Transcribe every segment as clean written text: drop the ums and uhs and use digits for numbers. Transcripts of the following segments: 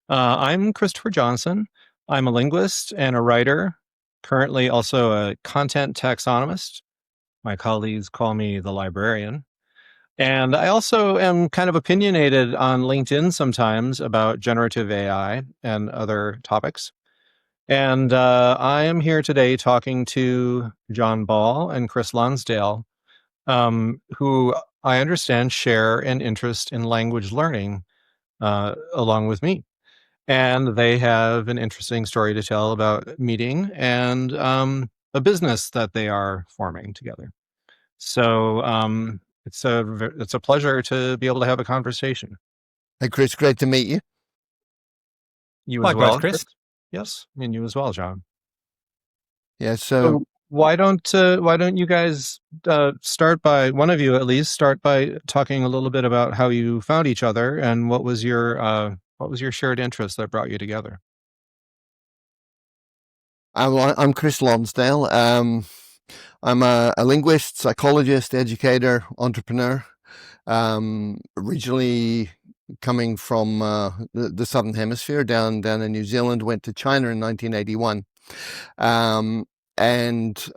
I'm Christopher Johnson. I'm a linguist and a writer, currently also a content taxonomist. My colleagues call me the librarian. And I also am kind of opinionated on LinkedIn sometimes about generative AI and other topics. And I am here today talking to John Ball and Chris Lonsdale, who I understand share an interest in language learning along with me. And they have an interesting story to tell about meeting and a business that they are forming together. So it's a pleasure to be able to have a conversation. Hey, Chris, great to meet you. You as Likewise, well, Chris. Yes, and you as well, John. Yeah, So why don't you guys start by, one of you at least, start by talking a little bit about how you found each other and what was your shared interest that brought you together? I'm Chris Lonsdale. I'm a linguist, psychologist, educator, entrepreneur. Originally coming from the Southern Hemisphere, down in New Zealand, went to China in 1981. And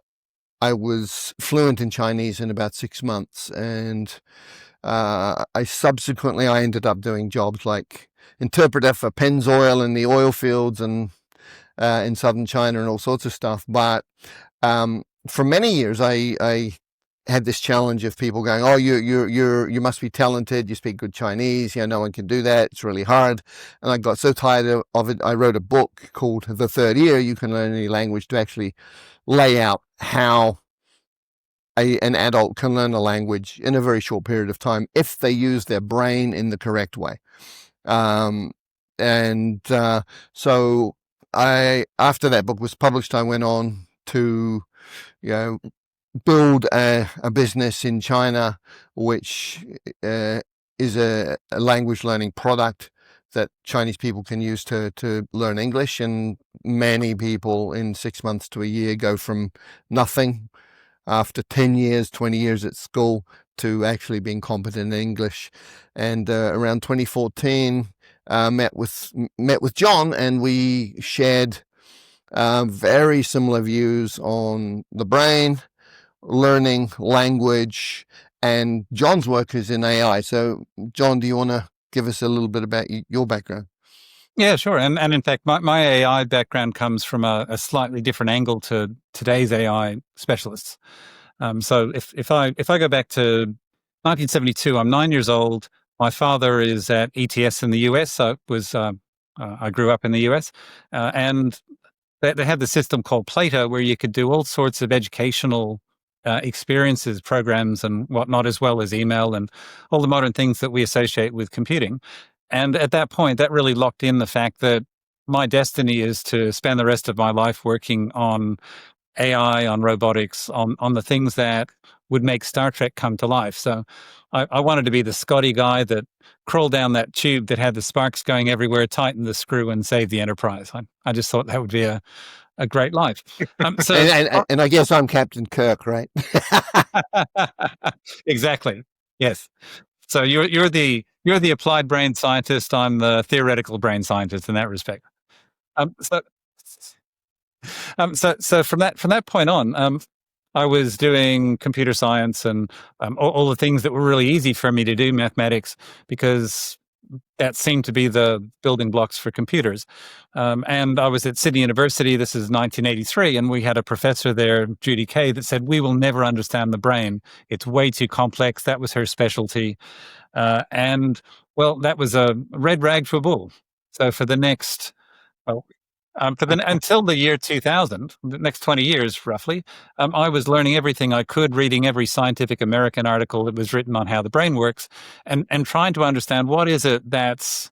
I was fluent in Chinese in about 6 months. And I ended up doing jobs like interpreter for Pennzoil in the oil fields and in southern China and all sorts of stuff. But for many years, I had this challenge of people going, "Oh, you must be talented. You speak good Chinese. No one can do that. It's really hard." And I got so tired of it, I wrote a book called The Third Ear: You Can Learn Any Language, to actually lay out how an adult can learn a language in a very short period of time if they use their brain in the correct way. So after that book was published, I went on to, build a business in China, which is a language learning product that Chinese people can use to learn English. And many people in 6 months to a year go from nothing after 10 years, 20 years at school to actually being competent in English. And around 2014, met with John, and we shared very similar views on the brain, learning, language, and John's work is in AI. So, John, do you want to give us a little bit about your background? Yeah, sure. And in fact, my AI background comes from a slightly different angle to today's AI specialists. So if I go back to 1972, I'm 9 years old. My father is at ETS in the US. So I grew up in the US, and they had the system called Plato, where you could do all sorts of educational experiences, programs, and whatnot, as well as email and all the modern things that we associate with computing. And at that point, that really locked in the fact that my destiny is to spend the rest of my life working on AI, on robotics, on the things that would make Star Trek come to life. So I wanted to be the Scotty guy that crawled down that tube that had the sparks going everywhere, tighten the screw, and save the Enterprise. I just thought that would be a great life. And I guess I'm Captain Kirk, right? Exactly. Yes. So you're the applied brain scientist. I'm the theoretical brain scientist in that respect. So from that point on, I was doing computer science and all the things that were really easy for me to do, mathematics, because that seemed to be the building blocks for computers. And I was at Sydney University. This is 1983, and we had a professor there, Judy Kay, that said we will never understand the brain. It's way too complex. That was her specialty. And well, that was a red rag for a bull. So for the next, until the year 2000, the next 20 years roughly, I was learning everything I could, reading every Scientific American article that was written on how the brain works, and trying to understand what is it that's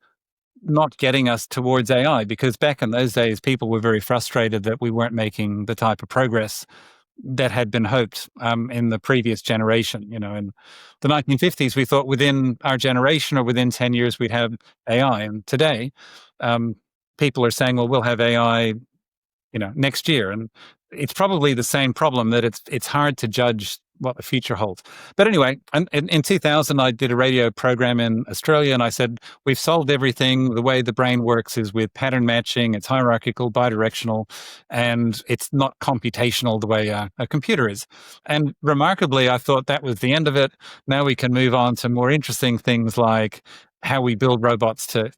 not getting us towards AI. Because back in those days, people were very frustrated that we weren't making the type of progress that had been hoped in the previous generation. In the 1950s, we thought within our generation or within 10 years we'd have AI. And today, people are saying, well, we'll have AI, next year. And it's probably the same problem, that it's hard to judge what the future holds. But anyway, in 2000, I did a radio program in Australia, and I said, we've solved everything. The way the brain works is with pattern matching. It's hierarchical, bidirectional, and it's not computational the way a computer is. And remarkably, I thought that was the end of it. Now we can move on to more interesting things like how we build robots to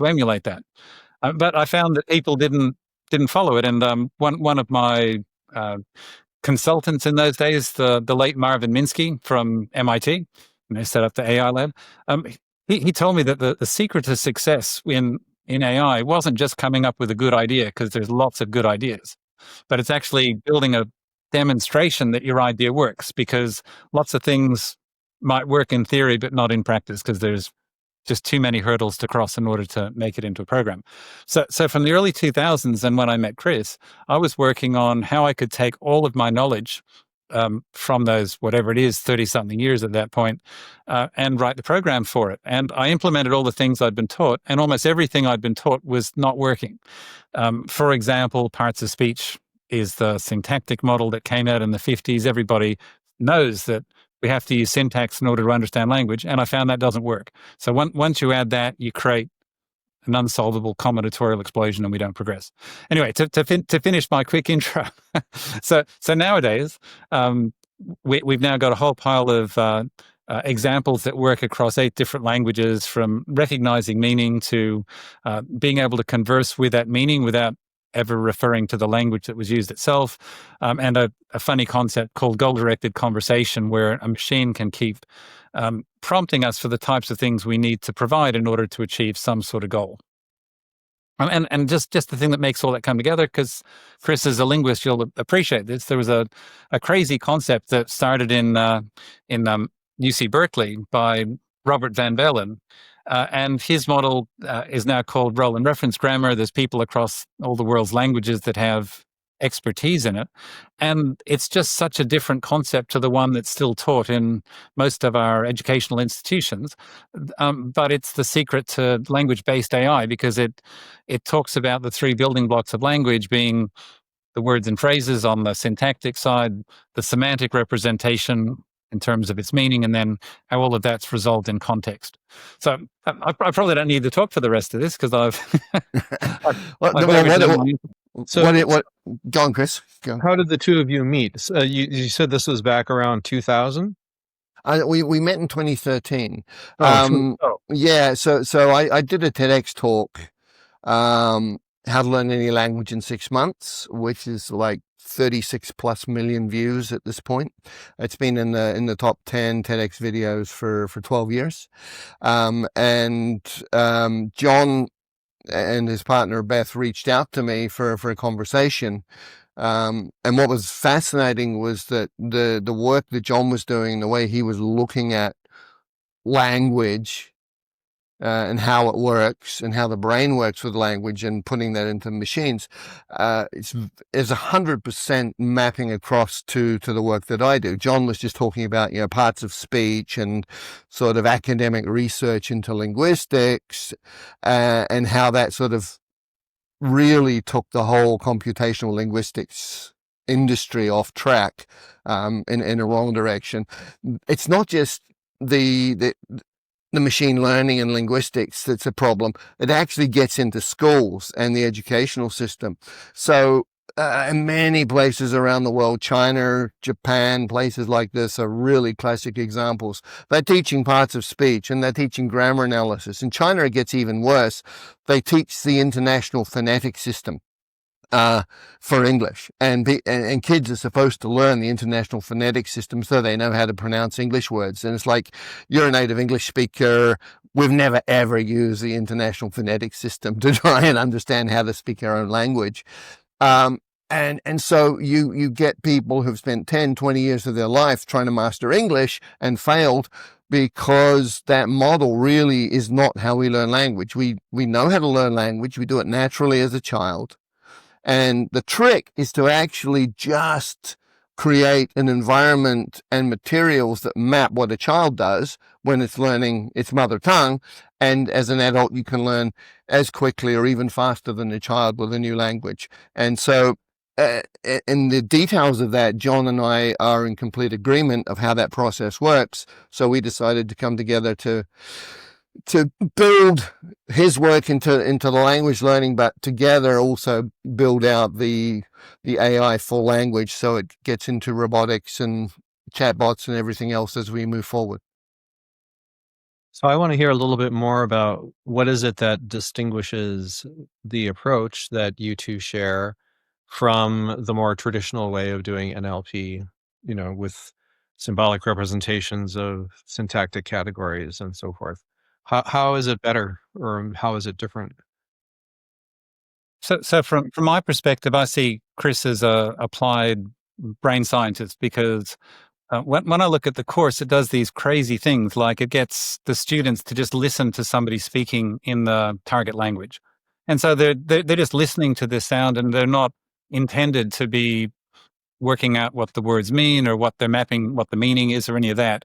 emulate that. But I found that people didn't follow it. And one of my consultants in those days, the late Marvin Minsky from MIT, set up the AI lab. He told me that the secret to success in AI wasn't just coming up with a good idea, because there's lots of good ideas, but it's actually building a demonstration that your idea works, because lots of things might work in theory but not in practice, because there's just too many hurdles to cross in order to make it into a program. So from the early 2000s, and when I met Chris, I was working on how I could take all of my knowledge from those, whatever it is, 30-something years at that point, and write the program for it. And I implemented all the things I'd been taught, and almost everything I'd been taught was not working. For example, parts of speech is the syntactic model that came out in the 50s. Everybody knows that we have to use syntax in order to understand language, and I found that doesn't work. So once you add that, you create an unsolvable combinatorial explosion, and we don't progress. Anyway, to finish my quick intro, so nowadays we've now got a whole pile of examples that work across 8 different languages, from recognizing meaning to being able to converse with that meaning without ever referring to the language that was used itself, and a funny concept called goal-directed conversation, where a machine can keep prompting us for the types of things we need to provide in order to achieve some sort of goal. And just the thing that makes all that come together, because Chris, as a linguist, you'll appreciate this. There was a crazy concept that started in UC Berkeley by Robert Van Bellen. And his model is now called role and reference grammar. There's people across all the world's languages that have expertise in it. And it's just such a different concept to the one that's still taught in most of our educational institutions. But it's the secret to language-based AI, because it talks about the 3 building blocks of language being the words and phrases on the syntactic side, the semantic representation in terms of its meaning, and then how all of that's resolved in context. So I probably don't need to talk for the rest of this, because Go on, Chris. Go. How did the two of you meet? You said this was back around 2000? We met in 2013. Oh. Yeah, so I did a TEDx talk, how to learn any language in 6 months, which is like 36 plus million views at this point. It's been in the top 10 TEDx videos for 12 years. And John and his partner Beth reached out to me for a conversation. And what was fascinating was that the work that John was doing, the way he was looking at language, and how it works and how the brain works with language, and putting that into machines, is 100% mapping across to the work that I do. John was just talking about, parts of speech and sort of academic research into linguistics, and how that sort of really took the whole computational linguistics industry off track, in a wrong direction. It's not just the machine learning and linguistics that's a problem. It actually gets into schools and the educational system. So in many places around the world, China, Japan, places like this are really classic examples. They're teaching parts of speech, and they're teaching grammar analysis. In China, it gets even worse. They teach the International Phonetic System for English, and kids are supposed to learn the International Phonetic System so they know how to pronounce English words. And it's like, you're a native English speaker. We've never ever used the International Phonetic System to try and understand how to speak our own language. And so you get people who've spent 10, 20 years of their life trying to master English and failed, because that model really is not how we learn language. We know how to learn language. We do it naturally as a child. And the trick is to actually just create an environment and materials that map what a child does when it's learning its mother tongue. And as an adult, you can learn as quickly or even faster than a child with a new language. And so in the details of that, John and I are in complete agreement of how that process works. So we decided to come together to build his work into the language learning, but together also build out the AI for language, so it gets into robotics and chatbots and everything else as we move forward. So I want to hear a little bit more about what is it that distinguishes the approach that you two share from the more traditional way of doing NLP, with symbolic representations of syntactic categories and so forth. How is it better, or how is it different? So from my perspective, I see Chris as a applied brain scientist because when I look at the course, it does these crazy things, like it gets the students to just listen to somebody speaking in the target language, and so they're just listening to this sound, and they're not intended to be working out what the words mean or what they're mapping, what the meaning is, or any of that.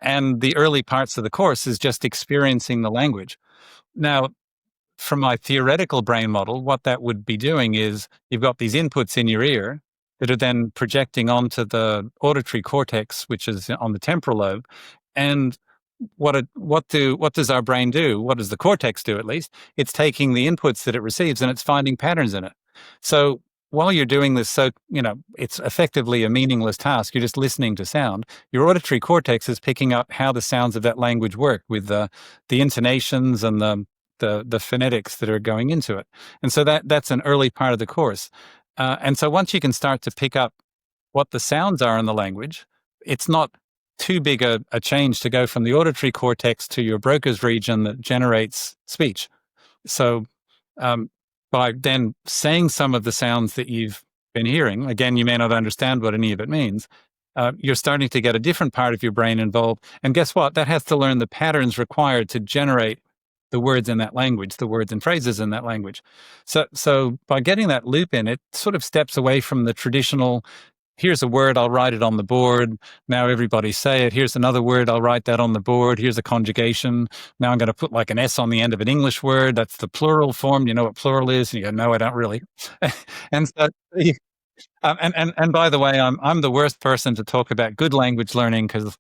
And the early parts of the course is just experiencing the language. Now, from my theoretical brain model, what that would be doing is you've got these inputs in your ear that are then projecting onto the auditory cortex, which is on the temporal lobe. And what does our brain do? What does the cortex do, at least? It's taking the inputs that it receives and it's finding patterns in it. So while you're doing this, it's effectively a meaningless task. You're just listening to sound. Your auditory cortex is picking up how the sounds of that language work with the intonations and the phonetics that are going into it. And so that's an early part of the course. And so once you can start to pick up what the sounds are in the language, it's not too big a change to go from the auditory cortex to your Broca's region that generates speech. So by then saying some of the sounds that you've been hearing, again, you may not understand what any of it means, you're starting to get a different part of your brain involved. And guess what? That has to learn the patterns required to generate the words in that language, the words and phrases in that language. So by getting that loop in, it sort of steps away from the traditional, here's a word, I'll write it on the board. Now everybody say it. Here's another word, I'll write that on the board. Here's a conjugation. Now I'm going to put like an S on the end of an English word. That's the plural form. You know what plural is? And you go, no, I don't really. And so, and by the way, I'm the worst person to talk about good language learning because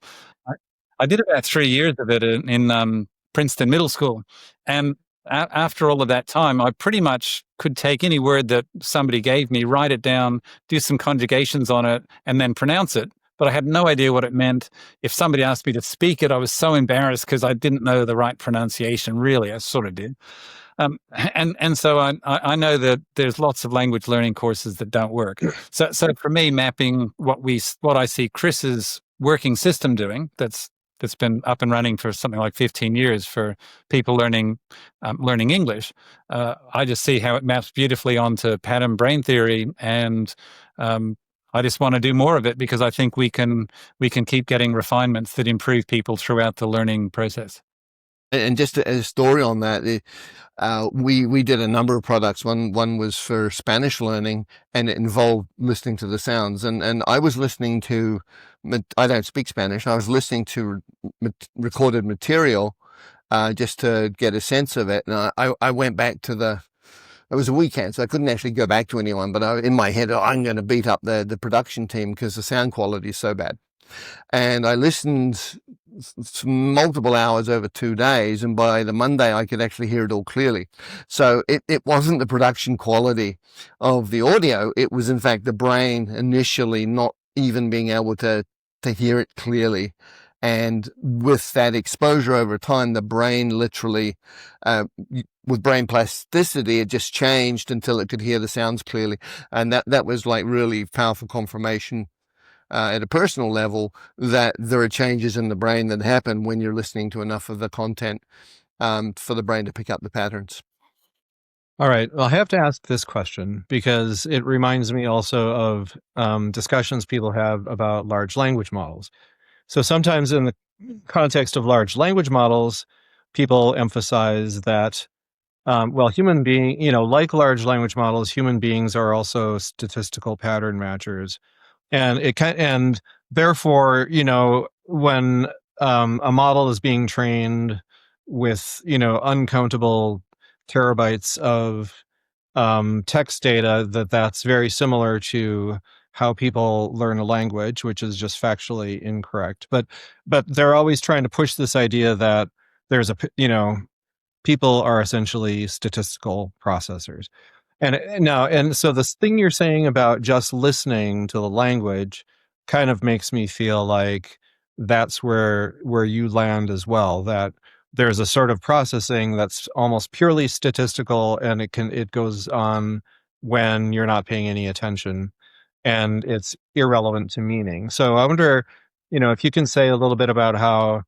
I did about 3 years of it in Princeton Middle School. And after all of that time, I pretty much could take any word that somebody gave me, write it down, do some conjugations on it, and then pronounce it. But I had no idea what it meant. If somebody asked me to speak it, I was so embarrassed because I didn't know the right pronunciation. Really, I sort of did. And so I know that there's lots of language learning courses that don't work. So for me, mapping what I see Chris's working system doing, that's been up and running for something like 15 years for people learning English. I just see how it maps beautifully onto pattern brain theory, and I just want to do more of it because I think we can keep getting refinements that improve people throughout the learning process. And just a story on that, we did a number of products. One was for Spanish learning, and it involved listening to the sounds. And I was listening to, I don't speak Spanish. I was listening to recorded material just to get a sense of it. And I went back to it was a weekend, so I couldn't actually go back to anyone. But in my head, I'm going to beat up the production team because the sound quality is so bad. And I listened multiple hours over 2 days, and by the Monday I could actually hear it all clearly. So it wasn't the production quality of the audio, it was in fact the brain initially not even being able to hear it clearly. And with that exposure over time, the brain literally, with brain plasticity, it just changed until it could hear the sounds clearly. And that was like really powerful confirmation at a personal level that there are changes in the brain that happen when you're listening to enough of the content for the brain to pick up the patterns. All right. Well, I have to ask this question because it reminds me also of discussions people have about large language models. So sometimes in the context of large language models, people emphasize that, human being, like large language models, human beings are also statistical pattern matchers. And therefore, when a model is being trained with, uncountable terabytes of text data that's very similar to how people learn a language, which is just factually incorrect. But they're always trying to push this idea that there's people are essentially statistical processors. And so this thing you're saying about just listening to the language kind of makes me feel like that's where you land as well, that there's a sort of processing that's almost purely statistical, and it goes on when you're not paying any attention, and it's irrelevant to meaning. So I wonder, if you can say a little bit about how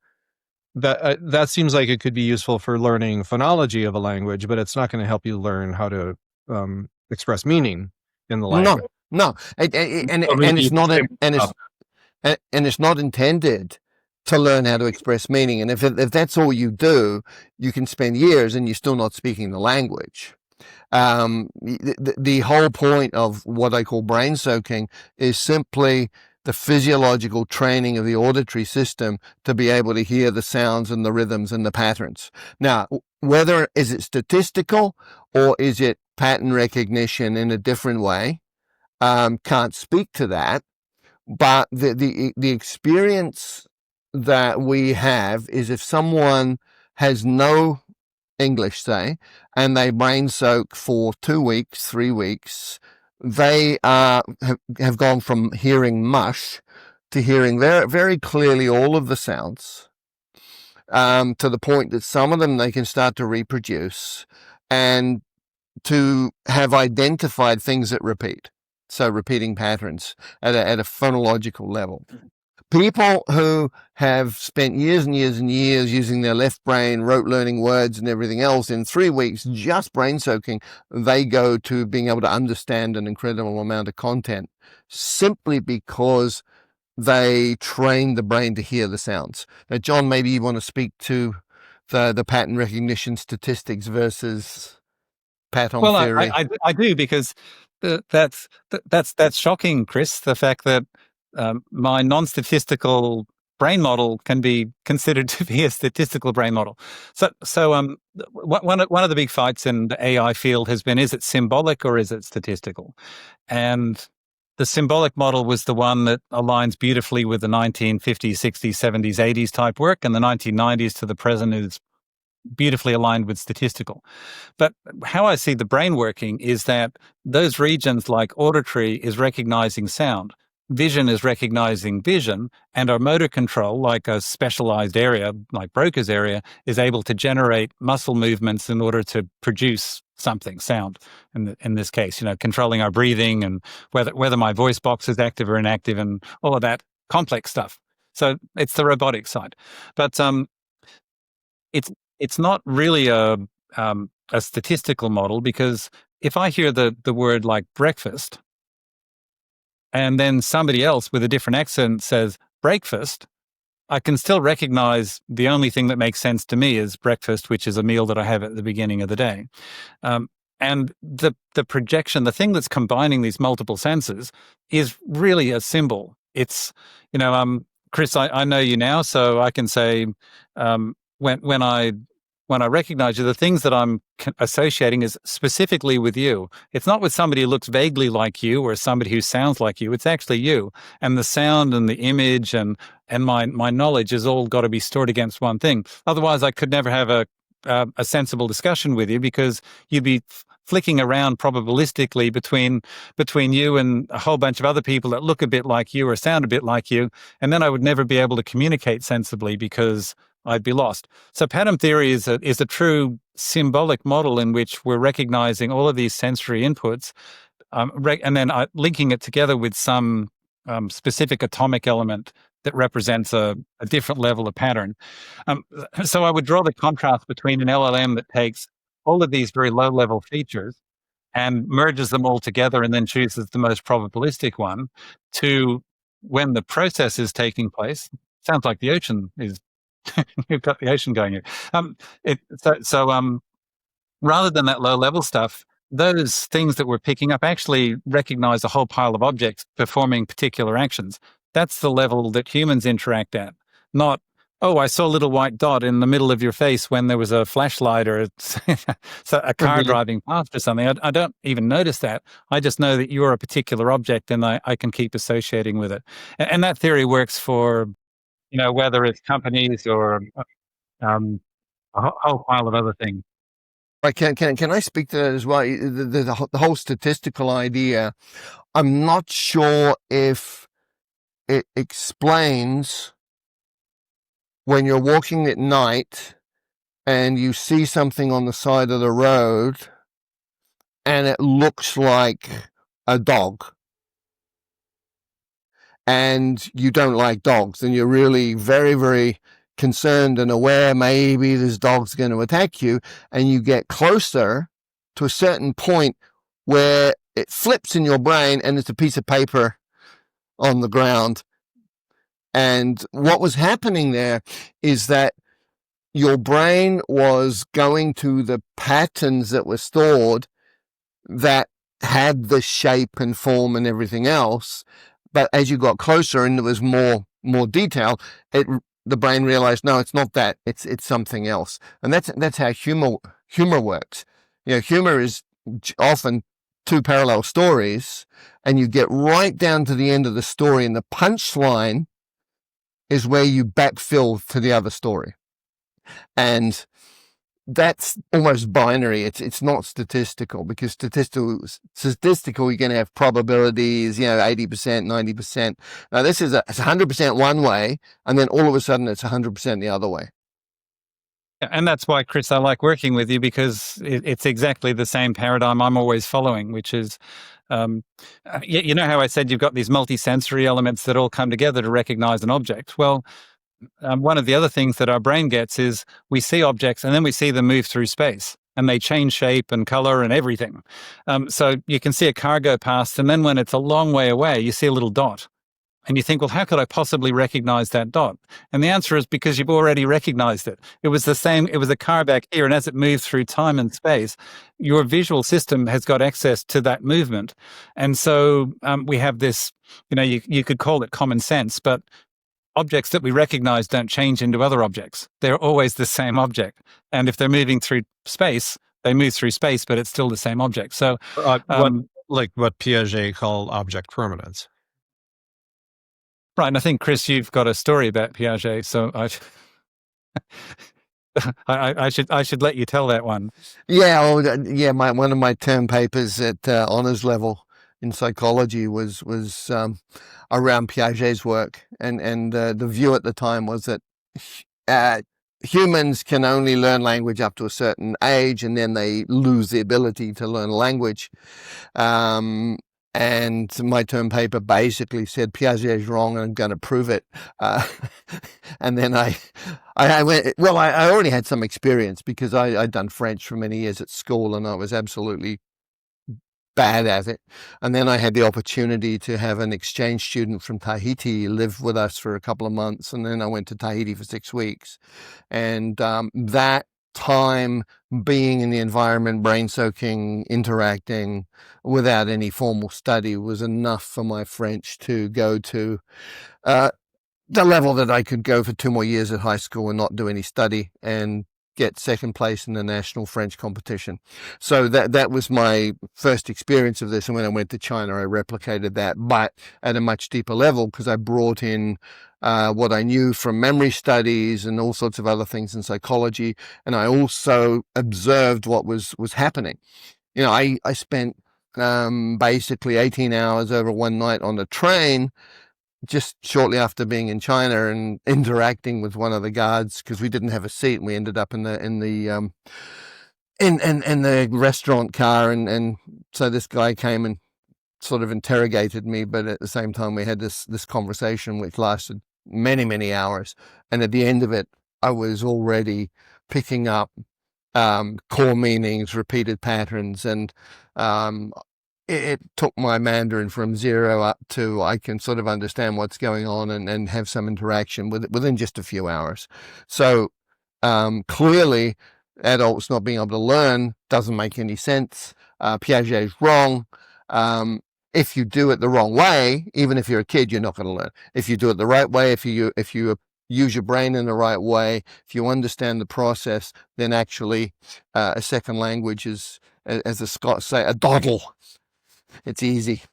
that seems like it could be useful for learning phonology of a language, but it's not going to help you learn how to express meaning in the language. No, and it's not and it's not intended to learn how to express meaning. And if that's all you do, you can spend years and you're still not speaking the language. The whole point of what I call brain soaking is simply the physiological training of the auditory system to be able to hear the sounds and the rhythms and the patterns. Now, whether is it statistical or is it pattern recognition in a different way, can't speak to that. But the experience that we have is if someone has no English, say, and they brain soak for 2 weeks, 3 weeks, they have gone from hearing mush to hearing very, very clearly all of the sounds, to the point that some of them they can start to reproduce and to have identified things that repeat. So repeating patterns at a phonological level. People who have spent years and years and years using their left brain, rote learning words and everything else, in 3 weeks, just brain soaking, they go to being able to understand an incredible amount of content simply because they train the brain to hear the sounds. Now, John, maybe you want to speak to the pattern recognition statistics versus pattern theory. I do, because that's shocking, Chris. The fact that my non-statistical brain model can be considered to be a statistical brain model. So one of the big fights in the AI field has been: is it symbolic or is it statistical? And the symbolic model was the one that aligns beautifully with the 1950s, 60s, 70s, 80s type work, and the 1990s to the present is beautifully aligned with statistical. But how I see the brain working is that those regions, like auditory is recognizing sound, vision is recognizing vision, and our motor control, like a specialized area, like Broca's area, is able to generate muscle movements in order to produce something, sound, in this case, controlling our breathing and whether my voice box is active or inactive and all of that complex stuff. So it's the robotic side. But it's not really a statistical model, because if I hear the word like breakfast, and then somebody else with a different accent says breakfast, I can still recognize the only thing that makes sense to me is breakfast, which is a meal that I have at the beginning of the day. And the projection, the thing that's combining these multiple senses, is really a symbol. It's, Chris, I know you now, so I can say, when I recognize you, the things that I'm associating is specifically with you. It's not with somebody who looks vaguely like you or somebody who sounds like you. It's actually you. And the sound and the image and my knowledge has all got to be stored against one thing. Otherwise, I could never have a sensible discussion with you, because you'd be flicking around probabilistically between you and a whole bunch of other people that look a bit like you or sound a bit like you. And then I would never be able to communicate sensibly, because I'd be lost. So pattern theory is a true symbolic model in which we're recognizing all of these sensory inputs, and then linking it together with some specific atomic element that represents a different level of pattern. So I would draw the contrast between an LLM that takes all of these very low-level features and merges them all together and then chooses the most probabilistic one, to when the process is taking place. Sounds like the ocean is you've got the ocean going here. Rather than that low level stuff, those things that we're picking up actually recognize a whole pile of objects performing particular actions. That's the level that humans interact at, not oh, I saw a little white dot in the middle of your face when there was a flashlight or a car driving past or something. I don't even notice that. I just know that you're a particular object and I can keep associating with it. And that theory works for, whether it's companies or a whole pile of other things. Right, can I speak to that as well? The whole statistical idea, I'm not sure if it explains when you're walking at night and you see something on the side of the road and it looks like a dog and you don't like dogs and you're really very, very concerned and aware maybe this dog's going to attack you, and you get closer to a certain point where it flips in your brain and it's a piece of paper on the ground. And what was happening there is that your brain was going to the patterns that were stored that had the shape and form and everything else. But as you got closer and there was more detail, the brain realized, no, it's not that. It's something else. And that's how humor works. Humor is often two parallel stories, and you get right down to the end of the story, and the punchline is where you backfill to the other story. And that's almost binary. It's not statistical, because statistical you're going to have probabilities, 80%, 90%. Now this is it's 100% one way, and then all of a sudden it's 100% the other way. And that's why, Chris, I like working with you, because it's exactly the same paradigm I'm always following, which is, you know how I said you've got these multisensory elements that all come together to recognize an object? Well, one of the other things that our brain gets is we see objects and then we see them move through space, and they change shape and color and everything. So you can see a car go past, and then when it's a long way away, you see a little dot. And you think, well, how could I possibly recognize that dot? And the answer is because you've already recognized it. It was the same. It was a car back here. And as it moves through time and space, your visual system has got access to that movement. And so we have this, you could call it common sense, but objects that we recognize don't change into other objects. They're always the same object. And if they're moving through space, they move through space, but it's still the same object. So what Piaget called object permanence. Right, and I think, Chris, you've got a story about Piaget, so I should let you tell that one. Yeah, one of my term papers at honors level in psychology was around Piaget's work, and the view at the time was that humans can only learn language up to a certain age, and then they lose the ability to learn language. And my term paper basically said Piaget is wrong, and I'm going to prove it. And then I went, well, I already had some experience because I'd done French for many years at school, and I was absolutely bad at it. And then I had the opportunity to have an exchange student from Tahiti live with us for a couple of months. And then I went to Tahiti for 6 weeks. And that time being in the environment, brain soaking, interacting without any formal study was enough for my French to go to the level that I could go for 2 more years at high school and not do any study and get second place in the national French competition. So that was my first experience of this. And when I went to China, I replicated that, but at a much deeper level, because I brought in what I knew from memory studies and all sorts of other things in psychology. And I also observed what was happening. I spent basically 18 hours over one night on the train just shortly after being in China and interacting with one of the guards, because we didn't have a seat, and we ended up in the restaurant car, and so this guy came and sort of interrogated me, but at the same time we had this conversation which lasted many hours, and at the end of it I was already picking up core meanings, repeated patterns, and it took my Mandarin from 0 up to I can sort of understand what's going on and have some interaction within just a few hours. So clearly adults not being able to learn doesn't make any sense. Piaget is wrong. If you do it the wrong way, even if you're a kid, you're not going to learn. If you do it the right way, if you use your brain in the right way, if you understand the process, then actually a second language is, as the Scots say, a doddle. It's easy.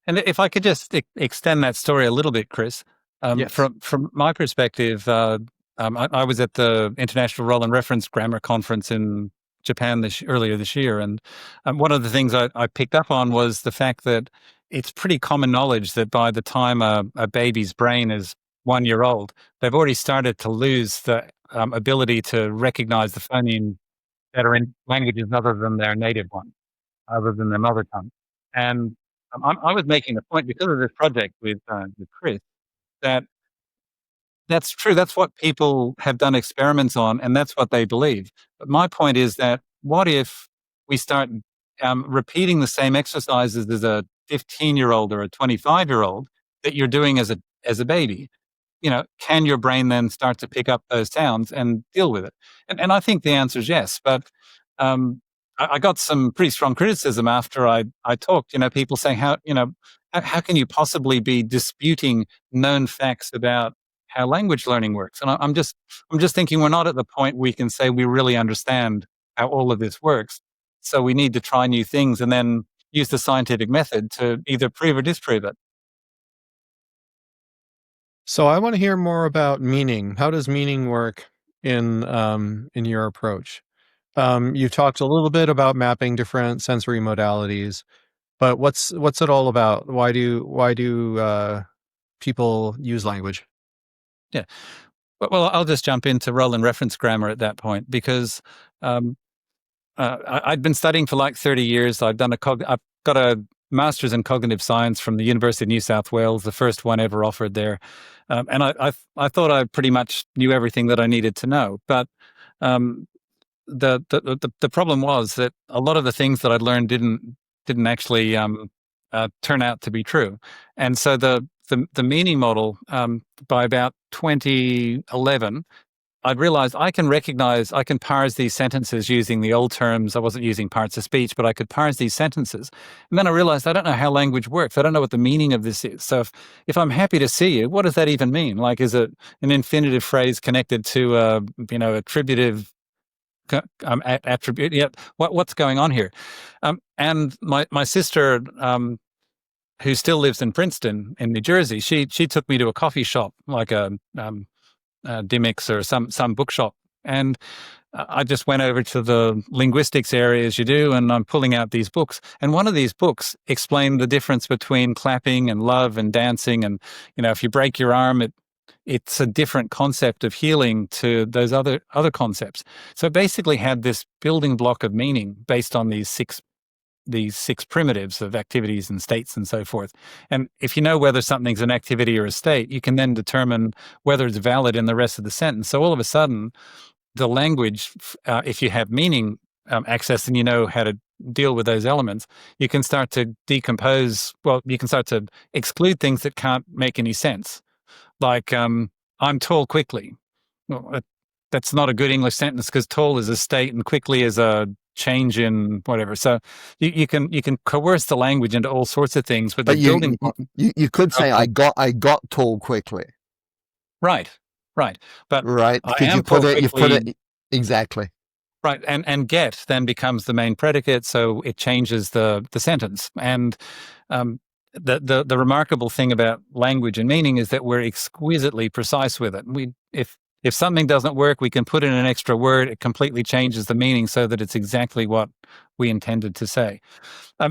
And if I could just extend that story a little bit, Chris, Yes. from my perspective, I was at the International Role and Reference Grammar Conference in Japan earlier this year, and one of the things I picked up on was the fact that it's pretty common knowledge that by the time a baby's brain is 1 year old, they've already started to lose the ability to recognize the phoneme that are in languages other than their native one, other than their mother tongue. And I was making the point because of this project with Chris that that's true. That's what people have done experiments on, and that's what they believe. But my point is that what if we start repeating the same exercises as a 15-year-old or a 25-year-old that you're doing as a baby? Can your brain then start to pick up those sounds and deal with it? And I think the answer is yes. But I got some pretty strong criticism after I talked. People saying how can you possibly be disputing known facts about how language learning works? And I'm just thinking we're not at the point we can say we really understand how all of this works. So we need to try new things and then use the scientific method to either prove or disprove it. So I want to hear more about meaning. How does meaning work in your approach? You talked a little bit about mapping different sensory modalities, but what's it all about? Why do people use language? Yeah. Well, I'll just jump into role and reference grammar at that point because I'd been studying for like 30 years. I've got a master's in cognitive science from the University of New South Wales, the first one ever offered there. And I thought I pretty much knew everything that I needed to know. But the problem was that a lot of the things that I'd learned didn't actually turn out to be true. And so the meaning model, by about 2011, I'd realized I can parse these sentences using the old terms. I wasn't using parts of speech, but I could parse these sentences. And then I realized I don't know how language works. I don't know what the meaning of this is. So if I'm happy to see you, what does that even mean? Like, is it an infinitive phrase connected to attributive attribute? Yeah. What's going on here? And my sister, who still lives in Princeton in New Jersey, she took me to a coffee shop, like a Dimmicks or some bookshop, and I just went over to the linguistics area as you do, and I'm pulling out these books. And one of these books explained the difference between clapping and love and dancing, and if you break your arm, it's a different concept of healing to those other concepts. So it basically had this building block of meaning based on these six primitives of activities and states and so forth. And if you know whether something's an activity or a state, you can then determine whether it's valid in the rest of the sentence. So all of a sudden, the language, if you have meaning access and you know how to deal with those elements, you can start to decompose. Well, you can start to exclude things that can't make any sense. Like, I'm tall quickly. Well, that's not a good English sentence because tall is a state and quickly is a change in whatever. So you can coerce the language into all sorts of things. But building, you could say I got tall quickly. Right. But right, because you put it exactly. Right, and get then becomes the main predicate, so it changes the sentence. And the remarkable thing about language and meaning is that we're exquisitely precise with it. If something doesn't work, we can put in an extra word. It completely changes the meaning so that it's exactly what we intended to say.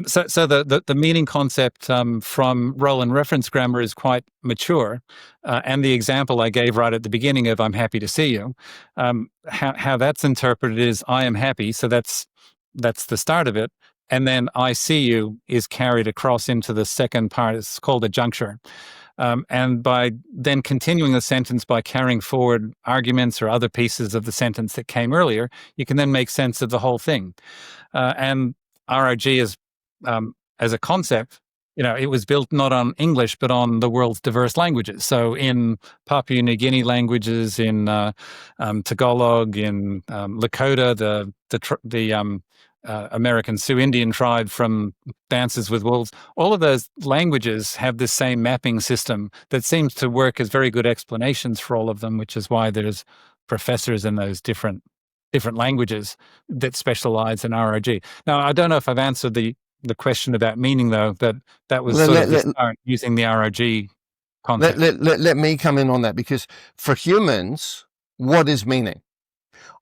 So the meaning concept from role and reference grammar is quite mature. And the example I gave right at the beginning of "I'm happy to see you," how that's interpreted is "I am happy." So that's the start of it. And then "I see you" is carried across into the second part. It's called a juncture. And by then continuing the sentence by carrying forward arguments or other pieces of the sentence that came earlier, you can then make sense of the whole thing. And ROG is, as a concept, it was built not on English, but on the world's diverse languages. So in Papua New Guinea languages, in Tagalog, in Lakota, the American Sioux Indian tribe from Dances with Wolves. All of those languages have this same mapping system that seems to work as very good explanations for all of them, which is why there's professors in those different languages that specialize in ROG. Now, I don't know if I've answered the question about meaning, though, but that was sort of the start using the ROG concept. Let me come in on that, because for humans, what is meaning?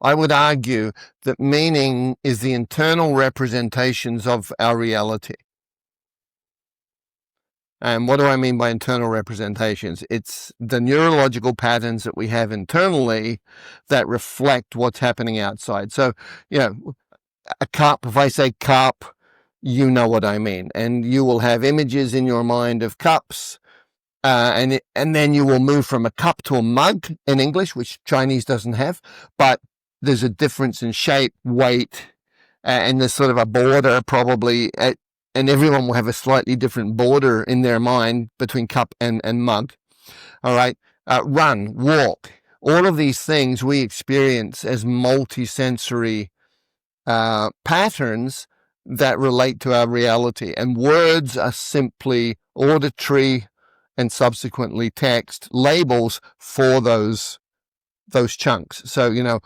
I would argue that meaning is the internal representations of our reality. And what do I mean by internal representations? It's the neurological patterns that we have internally that reflect what's happening outside. So, a cup, if I say cup, you know what I mean. And you will have images in your mind of cups. And then you will move from a cup to a mug in English, which Chinese doesn't have. But there's a difference in shape, weight, and there's sort of a border probably, and everyone will have a slightly different border in their mind between cup and mug. All right. Run, walk, all of these things we experience as multisensory patterns that relate to our reality. And words are simply auditory and subsequently text labels for those chunks. So,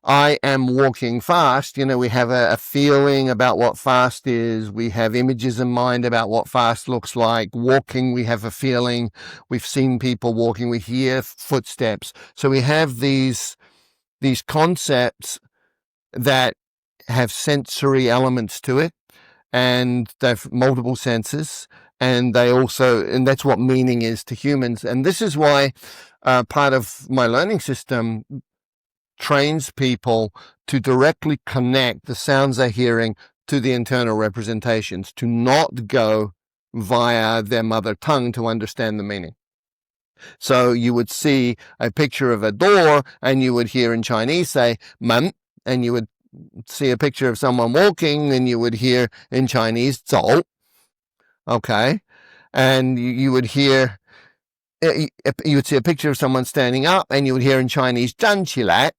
I am walking fast. We have a feeling about what fast is. We have images in mind about what fast looks like. Walking, we have a feeling. We've seen people walking. We hear footsteps. So we have these concepts that have sensory elements to it, and they've multiple senses. And that's what meaning is to humans. And this is why part of my learning system trains people to directly connect the sounds they're hearing to the internal representations, to not go via their mother tongue to understand the meaning. So you would see a picture of a door and you would hear in Chinese say, "man," and you would see a picture of someone walking and you would hear in Chinese, "zhou." Okay. And you would hear, you would see a picture of someone standing up and you would hear in Chinese, "zhan qi lai."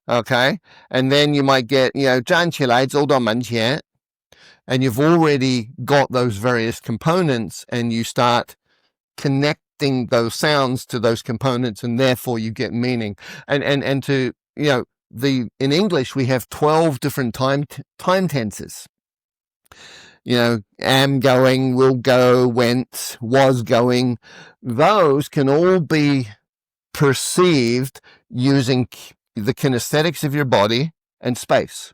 Okay. And then you might get, "zhan qi lai, zhou dao men qian." And you've already got those various components and you start connecting those sounds to those components, and therefore you get meaning. And to, in English, we have 12 different time tenses. Am going, will go, went, was going. Those can all be perceived using the kinesthetics of your body and space.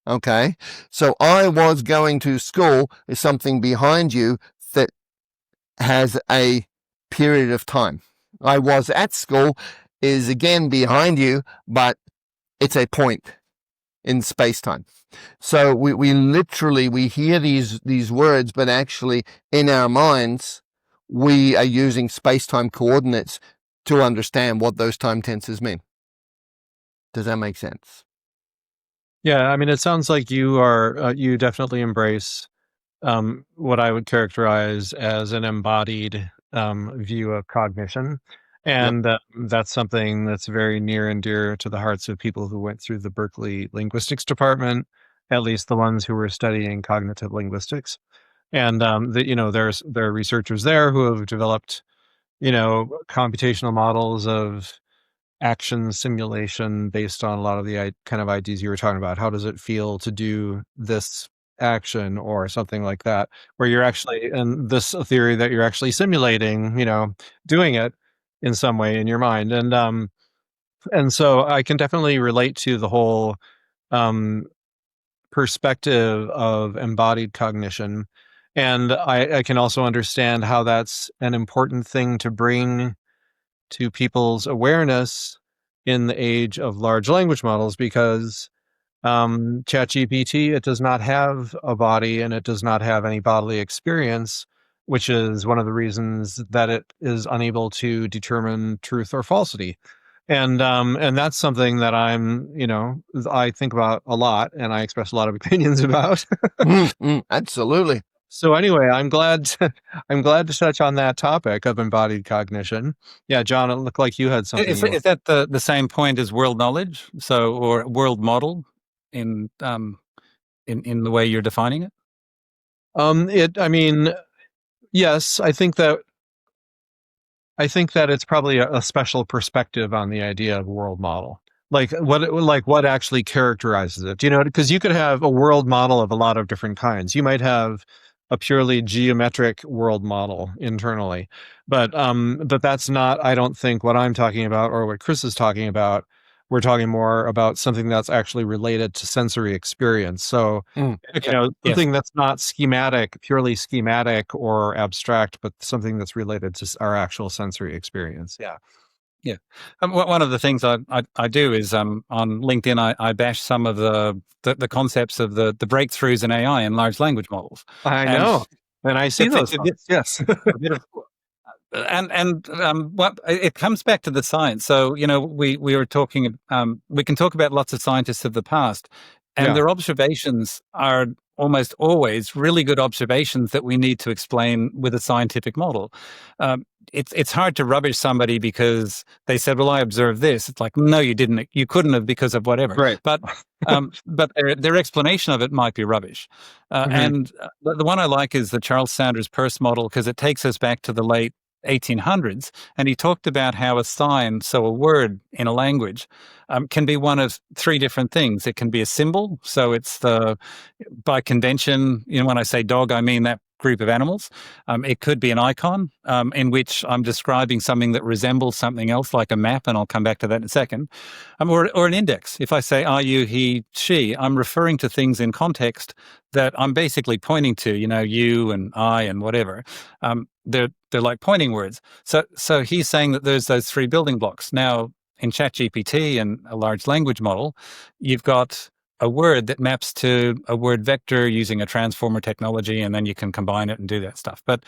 Okay. So I was going to school is something behind you that has a period of time. I was at school is again behind you, but it's a point in space-time. So we literally, we hear these words, but actually in our minds, we are using space-time coordinates to understand what those time tenses mean. Does that make sense? Yeah, I mean, it sounds like you definitely embrace what I would characterize as an embodied view of cognition. And that's something that's very near and dear to the hearts of people who went through the Berkeley linguistics department, at least the ones who were studying cognitive linguistics. And there are researchers there who have developed, computational models of action simulation based on a lot of the kind of ideas you were talking about. How does it feel to do this action or something like that, where you're actually, and this theory that you're actually simulating, doing it in some way in your mind. And so I can definitely relate to the whole perspective of embodied cognition. And I can also understand how that's an important thing to bring to people's awareness in the age of large language models, because ChatGPT, it does not have a body and it does not have any bodily experience, which is one of the reasons that it is unable to determine truth or falsity. And that's something that I think about a lot and I express a lot of opinions about. Absolutely. So anyway, I'm glad to touch on that topic of embodied cognition. Yeah, John, it looked like you had something. Is that the same point as world knowledge? Or world model? in the way you're defining it? I mean, yes, I think that it's probably a special perspective on the idea of world model. Like what actually characterizes it? You know, because you could have a world model of a lot of different kinds. You might have a purely geometric world model internally, but that's not, I don't think, what I'm talking about or what Chris is talking about. We're talking more about something that's actually related to sensory experience. So, Okay. something that's not schematic, purely schematic or abstract, but something that's related to our actual sensory experience. Yeah. Yeah. One of the things I do is on LinkedIn, I bash some of the concepts of the breakthroughs in AI and large language models. I And know. And I see it's those a bit, ones. Yes. a bit of what it comes back to the science. So we were talking. We can talk about lots of scientists of the past, and Yeah. their observations are almost always really good observations that we need to explain with a scientific model. It's hard to rubbish somebody because they said, "Well, I observed this." It's like, no, you didn't. You couldn't have because of whatever. Right. But their explanation of it might be rubbish. And the one I like is the Charles Sanders Peirce model because it takes us back to the late 1800s, and he talked about how a sign, so a word in a language, can be one of three different things. It can be a symbol, so it's by convention, when I say dog, I mean that group of animals. It could be an icon in which I'm describing something that resembles something else, like a map, and I'll come back to that in a second. Or an index. If I say are, you, he, she, I'm referring to things in context that I'm basically pointing to, you and I and whatever. They're like pointing words. So he's saying that there's those three building blocks. Now, in ChatGPT and a large language model, you've got a word that maps to a word vector using a transformer technology, and then you can combine it and do that stuff. But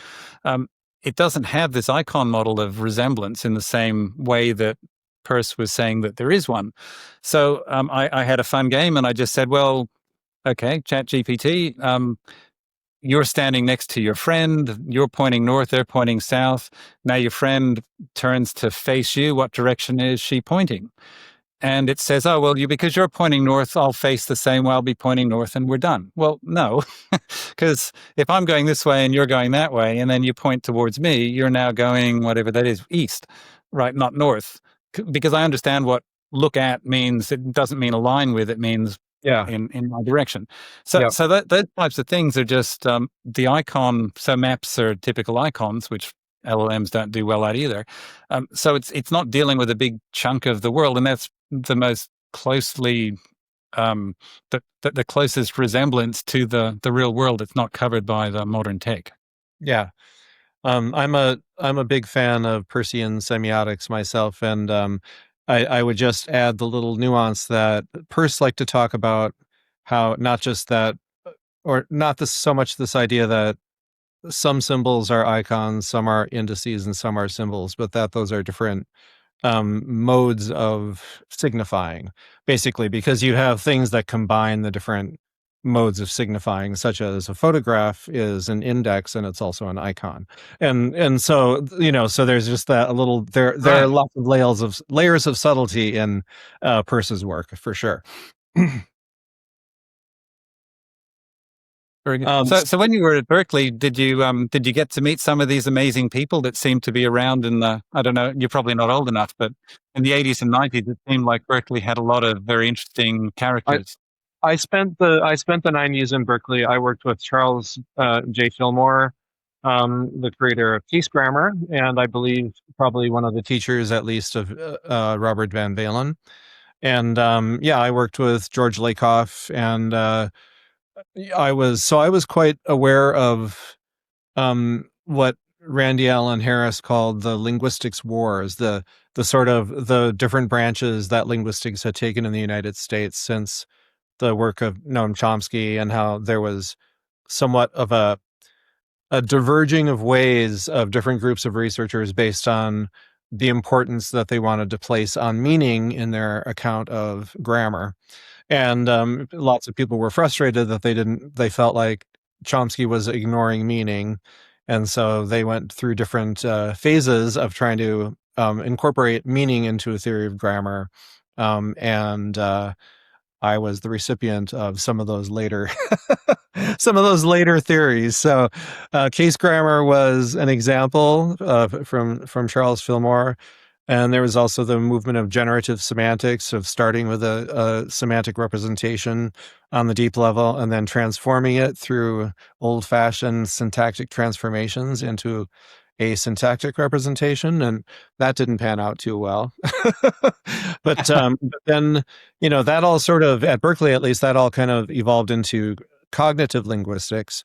it doesn't have this icon model of resemblance in the same way that Peirce was saying that there is one. So I had a fun game, and I just said, well, okay, ChatGPT, you're standing next to your friend, you're pointing north, they're pointing south. Now your friend turns to face you. What direction is she pointing? And it says, oh, well, because you're pointing north, I'll face the same way, I'll be pointing north, and we're done. Well, no, because if I'm going this way and you're going that way, and then you point towards me, you're now going whatever that is, east, right, not north. Because I understand what look at means. It doesn't mean align with, it means Yeah. in my direction. So those types of things are just the icon. So maps are typical icons, which LLMs don't do well at either. So it's not dealing with a big chunk of the world, and that's the most closely the closest resemblance to the real world. It's not covered by the modern tech. Yeah. I'm a big fan of Peircean semiotics myself, and I would just add the little nuance that Peirce liked to talk about how not just that, or not this so much this idea that some symbols are icons, some are indices, and some are symbols, but that those are different modes of signifying, basically, because you have things that combine the different modes of signifying, such as a photograph is an index and it's also an icon, and so so there's just that a little there are lots of layers of subtlety in Peirce's work for sure. Very good. So when you were at Berkeley, did you get to meet some of these amazing people that seem to be around in the, I don't know, you're probably not old enough, but in the 80s and 90s, it seemed like Berkeley had a lot of very interesting characters. I spent the 90s in Berkeley. I worked with Charles J. Fillmore, the creator of Case Grammar, and I believe probably one of the teachers, at least, of Robert Van Valen. And I worked with George Lakoff, and I was quite aware of what Randy Allen Harris called the linguistics wars, the sort of the different branches that linguistics had taken in the United States since the work of Noam Chomsky, and how there was somewhat of a diverging of ways of different groups of researchers based on the importance that they wanted to place on meaning in their account of grammar. And lots of people were frustrated that they felt like Chomsky was ignoring meaning. And so they went through different phases of trying to incorporate meaning into a theory of grammar. I was the recipient of some of those later some of those later theories. So case grammar was an example from Charles Fillmore. And there was also the movement of generative semantics, of starting with a semantic representation on the deep level and then transforming it through old-fashioned syntactic transformations into a syntactic representation, and that didn't pan out too well. But then, that all sort of, at Berkeley at least, that all kind of evolved into cognitive linguistics.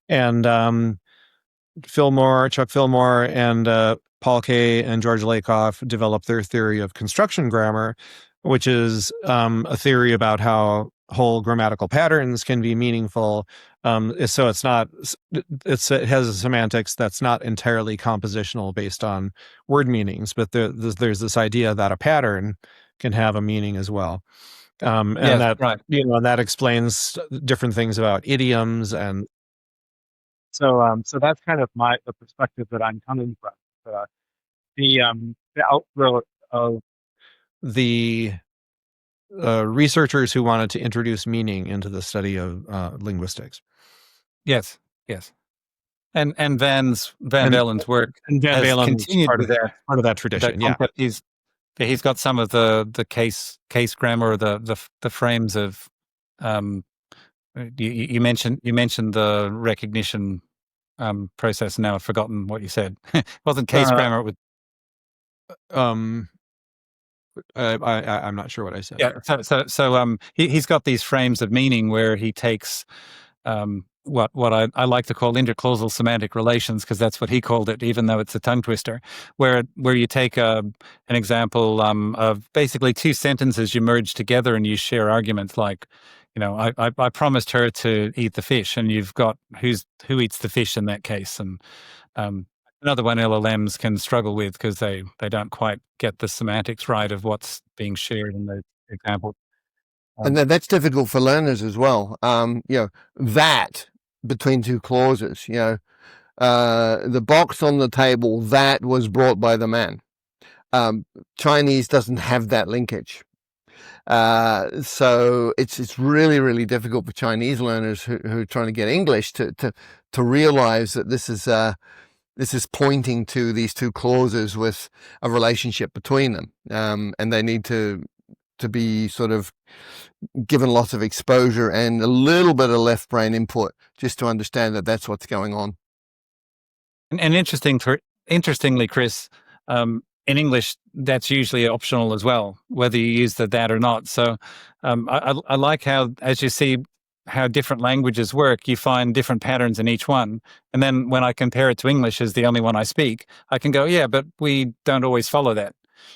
And Chuck Fillmore, and Paul Kay and George Lakoff developed their theory of construction grammar, which is a theory about how whole grammatical patterns can be meaningful. So it has a semantics that's not entirely compositional based on word meanings, but there's this idea that a pattern can have a meaning as well. And Yes, that, right. and that explains different things about idioms. And so that's kind of the perspective that I'm coming from. The outgrowth of the researchers who wanted to introduce meaning into the study of linguistics. Yes, yes. And Van Velen's work And Van has Valen's continued part with of that that tradition. Yeah. concept. He's got some of the case grammar, or the frames of you mentioned the recognition process. Now I've forgotten what you said. It wasn't case grammar. It was I'm not sure what I said. Yeah. So he's got these frames of meaning where he takes what I like to call interclausal semantic relations, because that's what he called it, even though it's a tongue twister, where you take an example of basically two sentences you merge together and you share arguments like, I promised her to eat the fish, and you've got who eats the fish in that case. And another one LLMs can struggle with because they don't quite get the semantics right of what's being shared in the example. And that's difficult for learners as well. That between two clauses, the box on the table, that was brought by the man. Chinese doesn't have that linkage. So it's really, really difficult for Chinese learners who are trying to get English to realize that this is pointing to these two clauses with a relationship between them. And they need to be sort of given lots of exposure and a little bit of left brain input just to understand that that's what's going on. And interestingly, Chris, in English, that's usually optional as well, whether you use the that or not. So I like how, as you see how different languages work, you find different patterns in each one. And then when I compare it to English as the only one I speak, I can go, yeah, but we don't always follow that.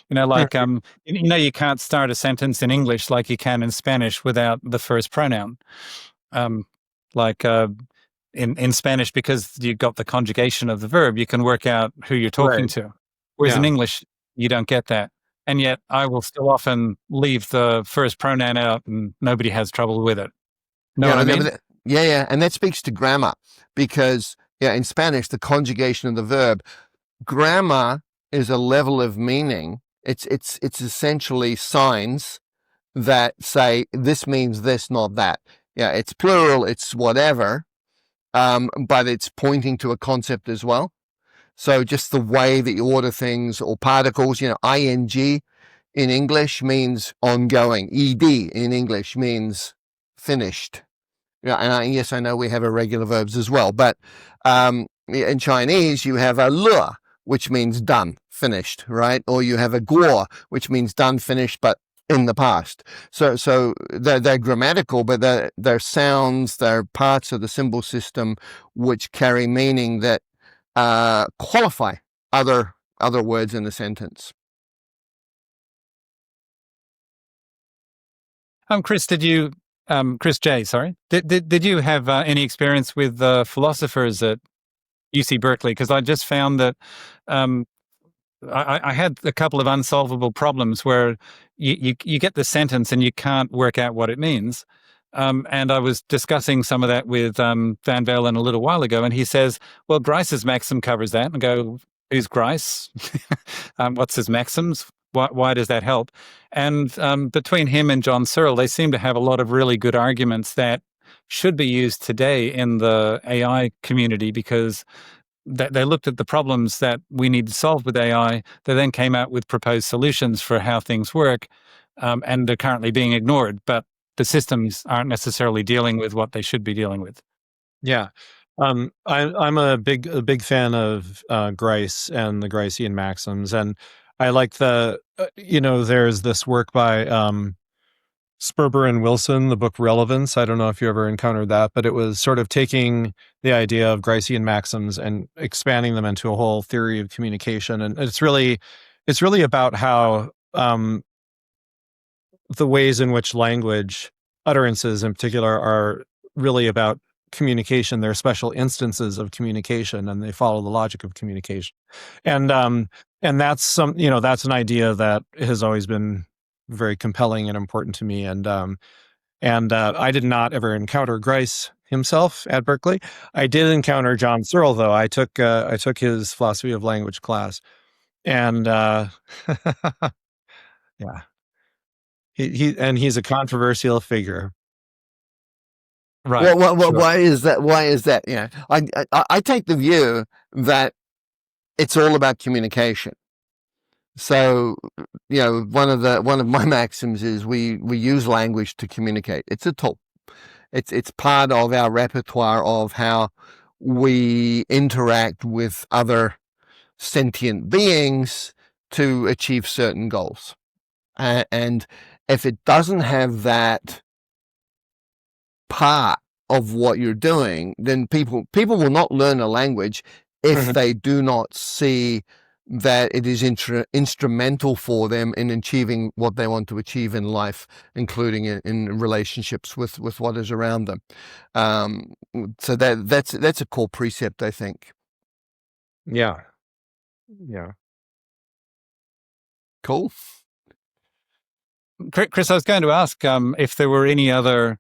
You can't start a sentence in English like you can in Spanish without the first pronoun. In Spanish, because you've got the conjugation of the verb, you can work out who you're talking to. Whereas in English, you don't get that. And yet I will still often leave the first pronoun out and nobody has trouble with it. Know what I mean? Yeah. And that speaks to grammar, because in Spanish, the conjugation of the verb, grammar is a level of meaning. It's essentially signs that say this means this, not that. Yeah, it's plural, it's whatever, but it's pointing to a concept as well. So just the way that you order things, or particles, ing in English means ongoing. Ed in English means finished. And yes, I know we have irregular verbs as well, but in Chinese you have a le, which means done, finished, right? Or you have a guo, which means done, finished, but in the past. So they're grammatical, but they're sounds, they're parts of the symbol system which carry meaning that qualify other words in the sentence. Chris, Chris J, sorry. Did you have any experience with philosophers at UC Berkeley? Because I just found that I had a couple of unsolvable problems where you get the sentence and you can't work out what it means. And I was discussing some of that with Van Valen a little while ago, and he says, well, Grice's maxim covers that. And I go, who's Grice? What's his maxims? Why does that help? And between him and John Searle, they seem to have a lot of really good arguments that should be used today in the AI community, because they looked at the problems that we need to solve with AI. They then came out with proposed solutions for how things work, and they're currently being ignored. But the systems aren't necessarily dealing with what they should be dealing with. Yeah. I'm a big fan of Grice and the Gricean maxims, and I like there's this work by Sperber and Wilson, the book Relevance. I don't know if you ever encountered that, but it was sort of taking the idea of Gricean maxims and expanding them into a whole theory of communication. And it's really about how the ways in which language utterances in particular are really about communication. They're special instances of communication, and they follow the logic of communication. And that's that's an idea that has always been very compelling and important to me. And I did not ever encounter Grice himself at Berkeley. I did encounter John Searle, though. I took his philosophy of language class, and yeah, he's a controversial figure. Right. Well, why is that? Why is that? Yeah, I take the view that it's all about communication. So, one of my maxims is we use language to communicate. It's a tool. It's part of our repertoire of how we interact with other sentient beings to achieve certain goals. And if it doesn't have that part of what you're doing, then people will not learn a language if they do not see that it is instrumental for them in achieving what they want to achieve in life, including in relationships with what is around them. So that's a core precept, I think. Yeah. Cool. Chris, I was going to ask if there were any other,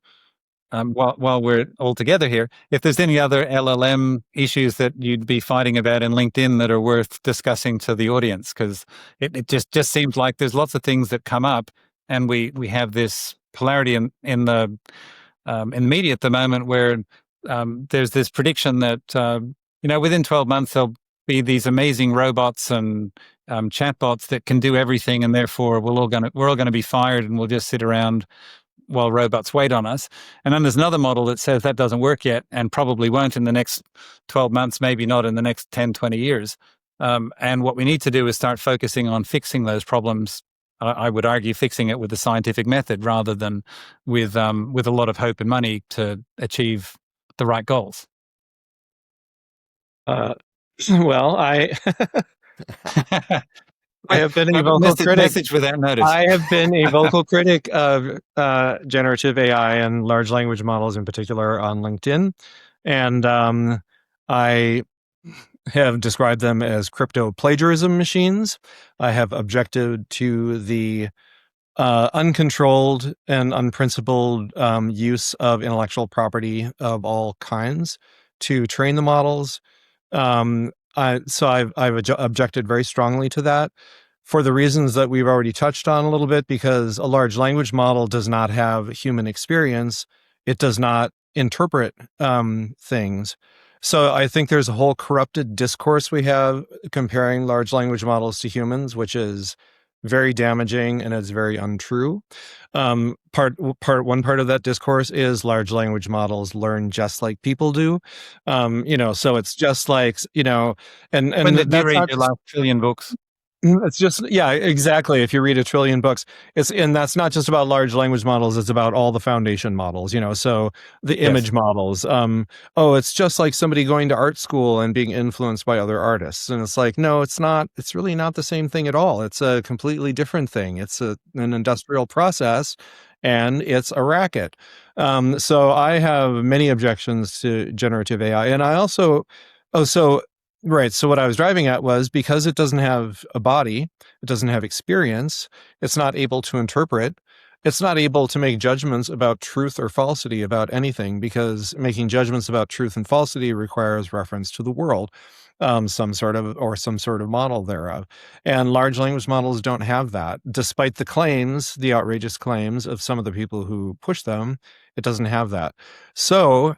while we're all together here, if there's any other LLM issues that you'd be fighting about in LinkedIn that are worth discussing to the audience, because it just seems like there's lots of things that come up, and we have this polarity in the media at the moment where there's this prediction that within 12 months there'll be these amazing robots and chatbots that can do everything, and therefore we're all going to be fired, and we'll just sit around while robots wait on us. And then there's another model that says that doesn't work yet, and probably won't in the next 12 months, maybe not in the next 10, 20 years. And what we need to do is start focusing on fixing those problems. I would argue fixing it with the scientific method rather than with a lot of hope and money to achieve the right goals. Well, I have been a vocal critic. Message without notice. I have been a vocal critic of generative AI and large language models in particular on LinkedIn. And I have described them as crypto plagiarism machines. I have objected to the uncontrolled and unprincipled use of intellectual property of all kinds to train the models. So I've objected very strongly to that for the reasons that we've already touched on a little bit, because a large language model does not have human experience. It does not interpret things. So I think there's a whole corrupted discourse we have comparing large language models to humans, which is very damaging and it's very untrue. One part of that discourse is large language models learn just like people do. So it's just like, and when did you read your last trillion books? It's just, yeah, exactly. If you read 1 trillion books, and that's not just about large language models. It's about all the foundation models, so the image models. It's just like somebody going to art school and being influenced by other artists. And it's like, no, it's not. It's really not the same thing at all. It's a completely different thing. It's an industrial process, and it's a racket. So I have many objections to generative AI. And I also, right. So what I was driving at was, because it doesn't have a body, it doesn't have experience, it's not able to interpret. it's not able to make judgments about truth or falsity about anything, because making judgments about truth and falsity requires reference to the world, some sort of model thereof. And large language models don't have that. Despite the outrageous claims of some of the people who push them, it doesn't have that. So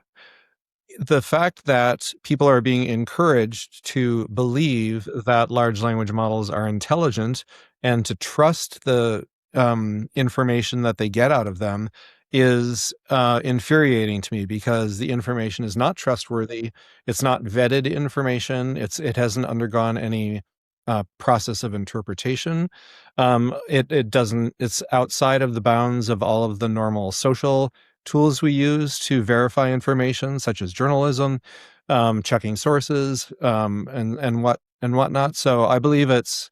the fact that people are being encouraged to believe that large language models are intelligent and to trust the information that they get out of them is infuriating to me, because the information is not trustworthy. It's not vetted information. It hasn't undergone any process of interpretation. It doesn't. It's outside of the bounds of all of the normal social tools we use to verify information, such as journalism, checking sources, and whatnot. So I believe it's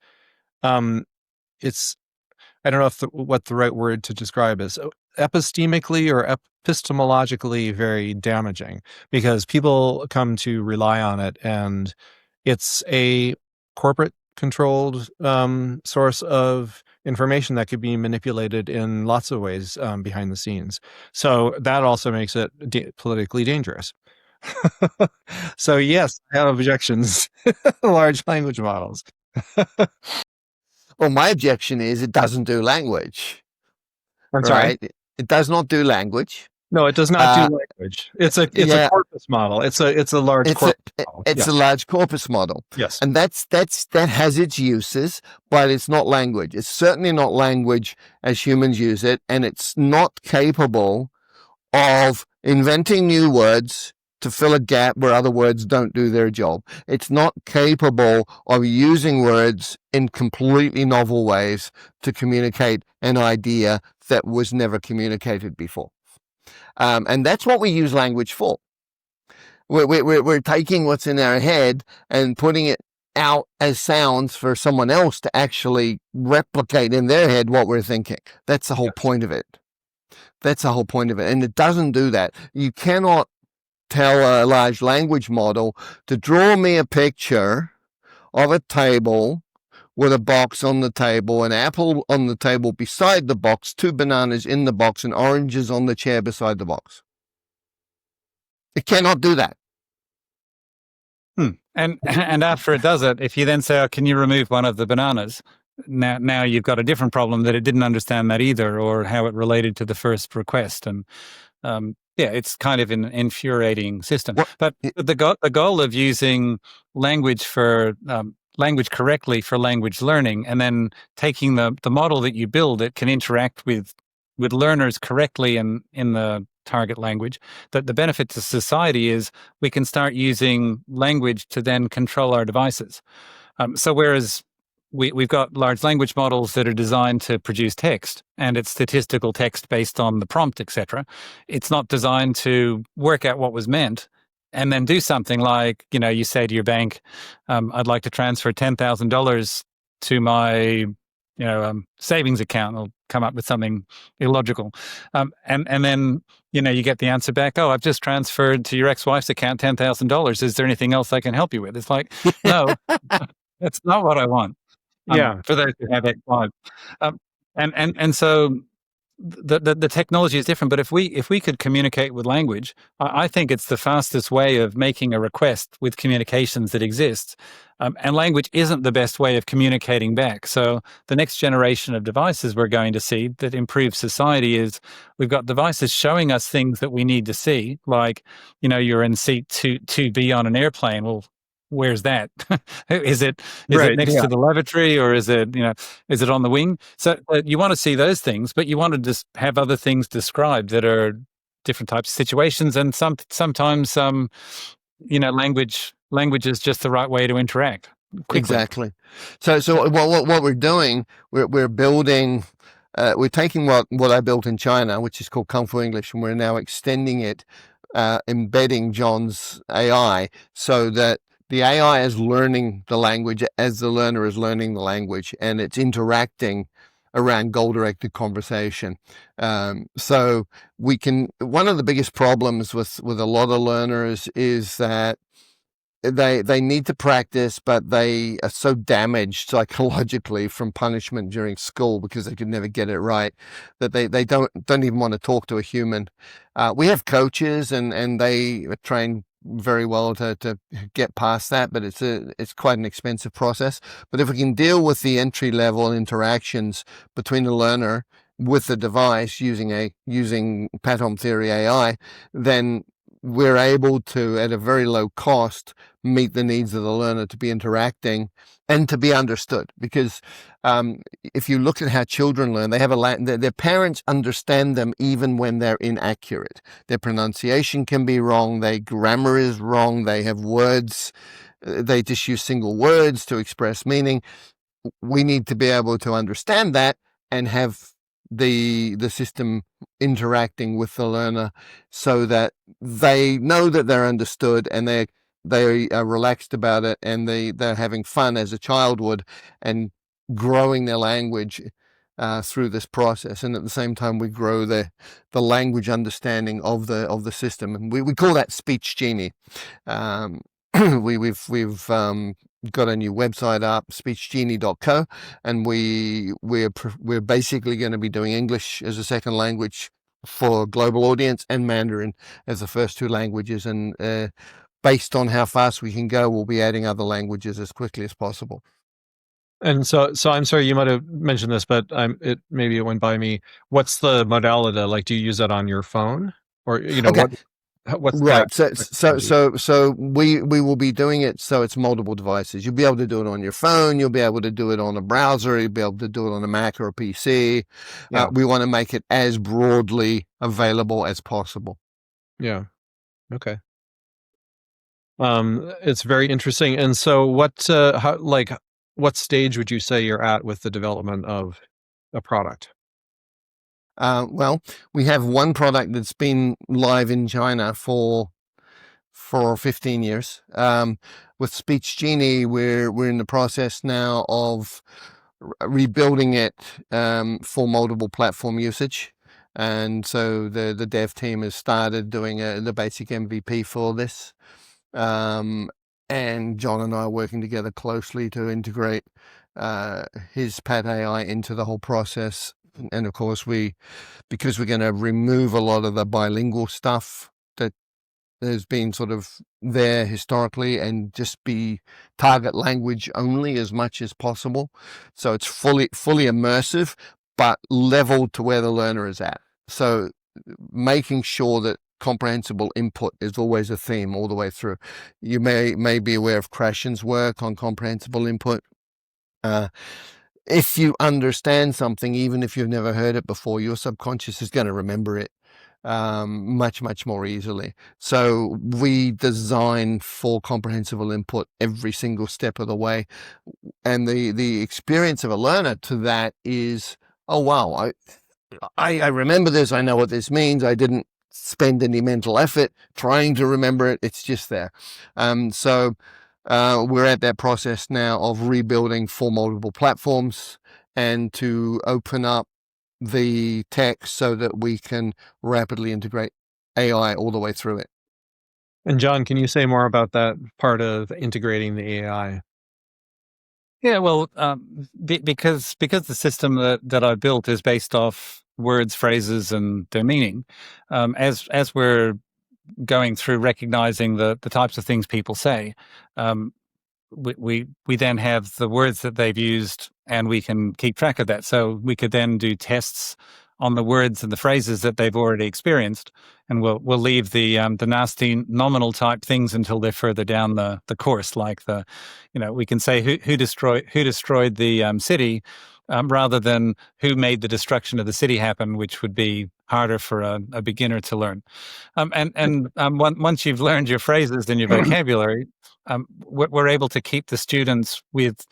I don't know what the right word to describe is, epistemically or epistemologically very damaging, because people come to rely on it, and it's a corporate controlled source of information that could be manipulated in lots of ways behind the scenes. So that also makes it politically dangerous. So yes, I have objections to large language models. Well, my objection is it doesn't do language. I'm sorry. Right? It does not do language. No, it does not do language. It's a corpus model. It's a large corpus model. It's a large corpus model. Yes. And that has its uses, but it's not language. It's certainly not language as humans use it, and it's not capable of inventing new words to fill a gap where other words don't do their job. It's not capable of using words in completely novel ways to communicate an idea that was never communicated before. And that's what we use language for. We're taking what's in our head and putting it out as sounds for someone else to actually replicate in their head what we're thinking. That's the whole point of it. That's the whole point of it. And it doesn't do that. You cannot tell a large language model to draw me a picture of a table with a box on the table, an apple on the table beside the box, 2 bananas in the box, and oranges on the chair beside the box. It cannot do that. And after it does it, if you then say, oh, can you remove one of the bananas? Now you've got a different problem, that it didn't understand that either, or how it related to the first request. And it's kind of an infuriating system. But the goal of using language for language correctly for language learning, and then taking the model that you build, it can interact with learners correctly in the target language. That the benefit to society is we can start using language to then control our devices. So whereas we've got large language models that are designed to produce text, and it's statistical text based on the prompt, etc. It's not designed to work out what was meant and then do something like, you say to your bank, I'd like to transfer $10,000 to my savings account. It'll come up with something illogical. And then, you get the answer back, oh, I've just transferred to your ex-wife's account $10,000. Is there anything else I can help you with? It's like, no, that's not what I want. For those who have X5. And so the technology is different, but if we could communicate with language, I think it's the fastest way of making a request with communications that exists. And language isn't the best way of communicating back. So the next generation of devices we're going to see that improve society is we've got devices showing us things that we need to see, like, you're in seat 2B on an airplane. Well, where's that? Is it next to the lavatory, or is it on the wing? So you want to see those things, but you want to just have other things described that are different types of situations, and sometimes language is just the right way to interact quickly. Exactly. So what we're doing, we're building. We're taking what I built in China, which is called Kung Fu English, and we're now extending it, embedding John's AI so that the AI is learning the language as the learner is learning the language, and it's interacting around goal-directed conversation. So we can. One of the biggest problems with a lot of learners is that they need to practice, but they are so damaged psychologically from punishment during school because they could never get it right that they don't even want to talk to a human. We have coaches and they are trained very well to get past that, but it's quite an expensive process. But if we can deal with the entry level interactions between the learner with the device using pattern theory AI, then we're able to, at a very low cost, meet the needs of the learner to be interacting and to be understood. Because if you look at how children learn, they have their parents understand them even when they're inaccurate. Their pronunciation can be wrong, their grammar is wrong, they have words, they just use single words to express meaning. We need to be able to understand that and have the system interacting with the learner so that they know that they're understood and they are relaxed about it, and they're having fun as a child would and growing their language through this process. And at the same time, we grow the language understanding of the system, and we call that Speech Genie. We've got a new website up, speechgenie.co, and we're basically going to be doing English as a second language for global audience and Mandarin as the first two languages. And based on how fast we can go, we'll be adding other languages as quickly as possible. And so I'm sorry, you might have mentioned this, but maybe it went by me. What's the modality? Like, do you use that on your phone, or Okay. what's right? that? So we will be doing it so it's multiple devices. You'll be able to do it on your phone. You'll be able to do it on a browser. You'll be able to do it on a Mac or a PC. Yeah. We want to make it as broadly available as possible. Yeah. Okay. It's very interesting. And so, what stage would you say you're at with the development of a product? Well, we have one product that's been live in China for 15 years. With Speech Genie, we're in the process now of rebuilding it for multiple platform usage. And so the dev team has started doing the basic MVP for this. And John and I are working together closely to integrate his Pat AI into the whole process. And of course, because we're going to remove a lot of the bilingual stuff that has been sort of there historically and just be target language only as much as possible. So it's fully immersive, but leveled to where the learner is at. So making sure that comprehensible input is always a theme all the way through. You may be aware of Krashen's work on comprehensible input. If you understand something, even if you've never heard it before, your subconscious is going to remember it much more easily. So we design for comprehensible input every single step of the way, and the experience of a learner to that is, oh wow, I remember this, I know what this means, I didn't spend any mental effort trying to remember it, it's just there. So we're at that process now of rebuilding for multiple platforms and to open up the tech so that we can rapidly integrate AI all the way through it. And John, can you say more about that part of integrating the AI? Yeah, well, because the system that I built is based off words, phrases, and their meaning. As we're going through recognizing the types of things people say, we then have the words that they've used, and we can keep track of that. So we could then do tests on the words and the phrases that they've already experienced, and we'll leave the nasty nominal type things until they're further down the course. Like we can say who destroyed the city, rather than who made the destruction of the city happen, which would be harder for a beginner to learn. Once you've learned your phrases and your vocabulary, we're able to keep the students with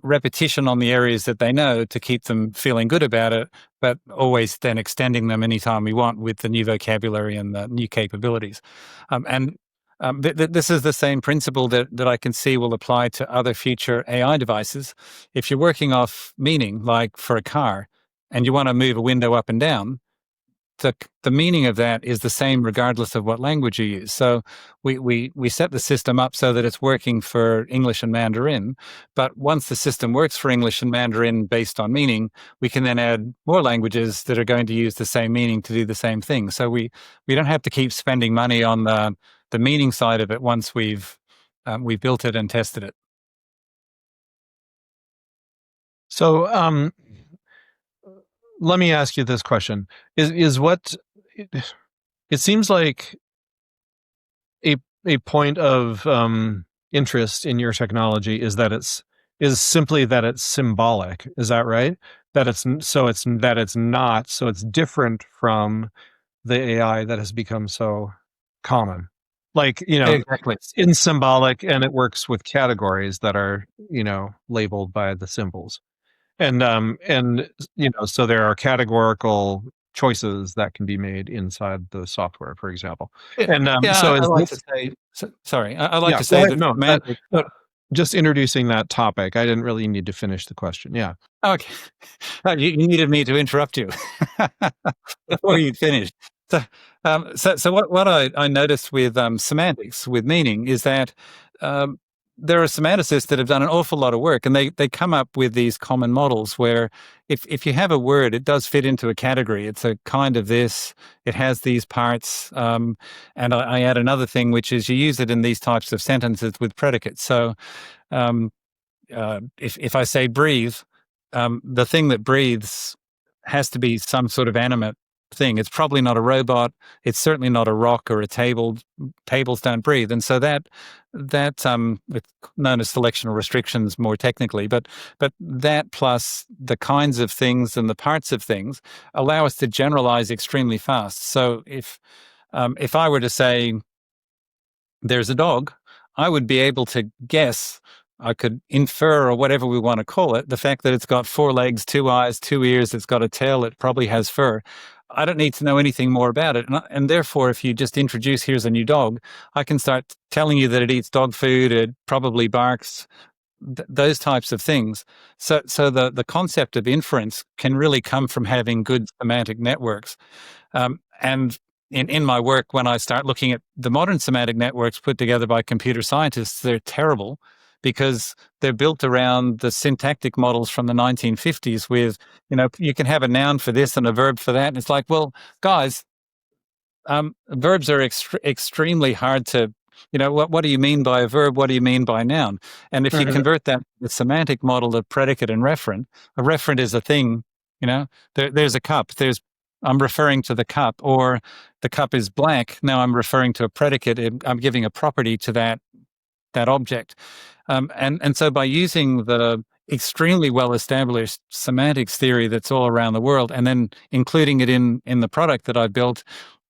repetition on the areas that they know to keep them feeling good about it, but always then extending them anytime we want with the new vocabulary and the new capabilities. This is the same principle that I can see will apply to other future AI devices. If you're working off meaning, like for a car, and you want to move a window up and down, the meaning of that is the same regardless of what language you use. So we set the system up so that it's working for English and Mandarin. But once the system works for English and Mandarin based on meaning, we can then add more languages that are going to use the same meaning to do the same thing. So we don't have to keep spending money on the meaning side of it once we've built it and tested it. So let me ask you this question: Is what it seems like a point of interest in your technology is that it's symbolic. Is that right? That it's different from the AI that has become so common. Like, Exactly. it's in symbolic, and it works with categories that are, labeled by the symbols. And so there are categorical choices that can be made inside the software, for example. And so I like this, to say. Sorry, I like yeah, to say go ahead. that. No, Semantic, just introducing that topic. I didn't really need to finish the question. Yeah. okay, you needed me to interrupt you before you'd finished. So what I noticed with semantics, with meaning, is that there are semanticists that have done an awful lot of work, and they come up with these common models where if you have a word, it does fit into a category. It's a kind of this, it has these parts, and I add another thing, which is you use it in these types of sentences with predicates. So if I say breathe, the thing that breathes has to be some sort of animate thing. It's probably not a robot. It's certainly not a rock or a table. Tables don't breathe, and so that it's known as selectional restrictions more technically. But that plus the kinds of things and the parts of things allow us to generalize extremely fast. So if I were to say there's a dog, I would be able to guess. I could infer, or whatever we want to call it, the fact that it's got 4 legs, 2 eyes, 2 ears, it's got a tail, it probably has fur. I don't need to know anything more about it. And therefore, if you just introduce, here's a new dog, I can start telling you that it eats dog food, it probably barks, those types of things. So the concept of inference can really come from having good semantic networks. And in my work, when I start looking at the modern semantic networks put together by computer scientists, they're terrible, because they're built around the syntactic models from the 1950s with, you can have a noun for this and a verb for that. And it's like, well, guys, verbs are extremely hard to, what do you mean by a verb? What do you mean by a noun? And if you convert that to the semantic model of predicate and referent, a referent is a thing, there's a cup, I'm referring to the cup, or the cup is black. Now I'm referring to a predicate. I'm giving a property to that object. And so by using the extremely well-established semantics theory that's all around the world, and then including it in the product that I built,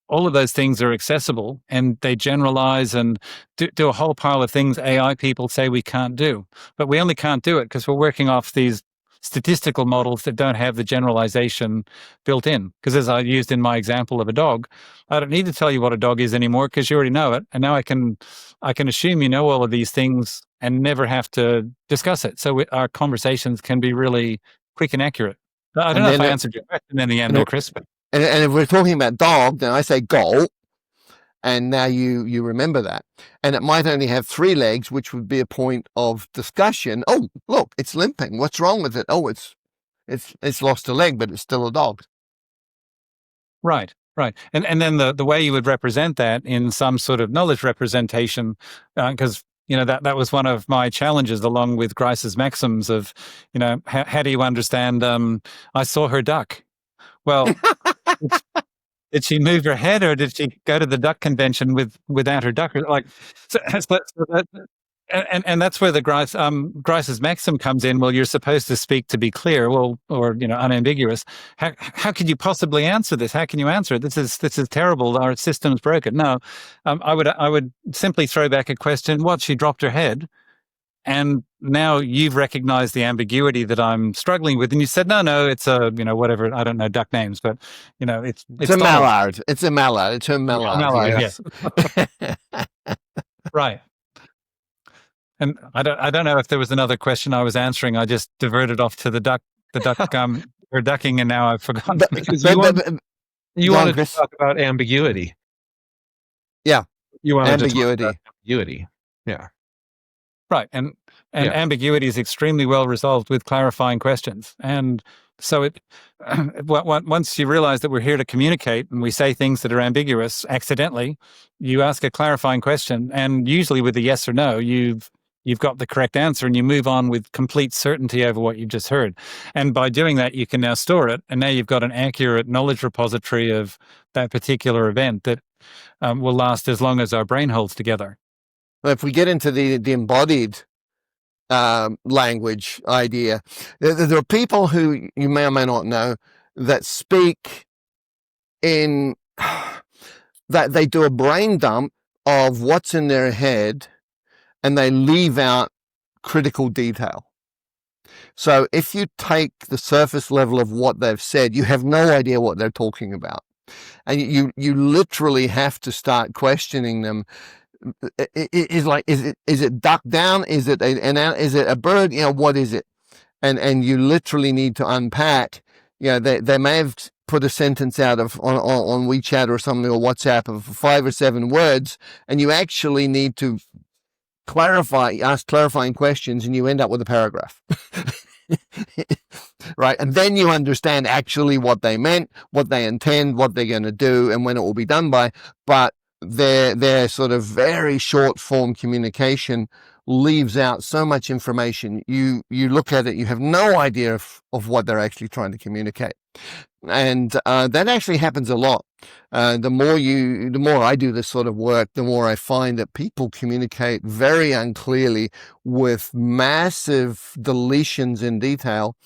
all of those things are accessible, and they generalize and do a whole pile of things AI people say we can't do. But we only can't do it because we're working off these statistical models that don't have the generalization built in. Because as I used in my example of a dog, I don't need to tell you what a dog is anymore because you already know it. And now I can assume you know all of these things and never have to discuss it. So our conversations can be really quick and accurate. I don't know if I answered your question in the end there, Chris. But and if we're talking about dog, then I say goal. And now you remember that. And it might only have 3 legs, which would be a point of discussion. Oh, look, it's limping. What's wrong with it? Oh, it's lost a leg, but it's still a dog. Right. And then the way you would represent that in some sort of knowledge representation, because that was one of my challenges, along with Grice's maxims of, how do you understand, I saw her duck? Well, did she move her head, or did she go to the duck convention without her duck? Like, and that's where the Grice's maxim comes in. Well, you're supposed to speak to be clear, or unambiguous. How could you possibly answer this? How can you answer it? This is terrible. Our system's broken. No, I would simply throw back a question. What? She dropped her head. And now you've recognized the ambiguity that I'm struggling with, and you said, no, it's a, whatever. I don't know duck names, but it's a mallard. It's a mallard. It's a mallard. Mallard, yes. Right. And I don't know if there was another question I was answering. I just diverted off to the duck or ducking, and now I've forgotten. You Go on, wanted to Chris. talk about ambiguity. Yeah, You wanted to talk ambiguity. about ambiguity. Yeah. Right. And Yeah. ambiguity is extremely well resolved with clarifying questions. And so once you realize that we're here to communicate and we say things that are ambiguous accidentally, you ask a clarifying question, and usually with a yes or no, you've got the correct answer, and you move on with complete certainty over what you've just heard. And by doing that, you can now store it, and now you've got an accurate knowledge repository of that particular event that will last as long as our brain holds together. Well, if we get into the embodied language idea, there are people who you may or may not know that speak in that they do a brain dump of what's in their head, and they leave out critical detail. So if you take the surface level of what they've said, you have no idea what they're talking about, and you literally have to start questioning them. Is it duck down? Is it is it a bird? What is it? And you literally need to unpack. They may have put a sentence out on WeChat or something, or WhatsApp, of 5 or 7 words, and you actually need to ask clarifying questions, and you end up with a paragraph. Right, and then you understand actually what they meant, what they intend, what they're going to do, and when it will be done by. But their sort of very short form communication leaves out so much information. You look at it, you have no idea of what they're actually trying to communicate, and that actually happens a lot. The more I do this sort of work, the more I find that people communicate very unclearly with massive deletions in detail.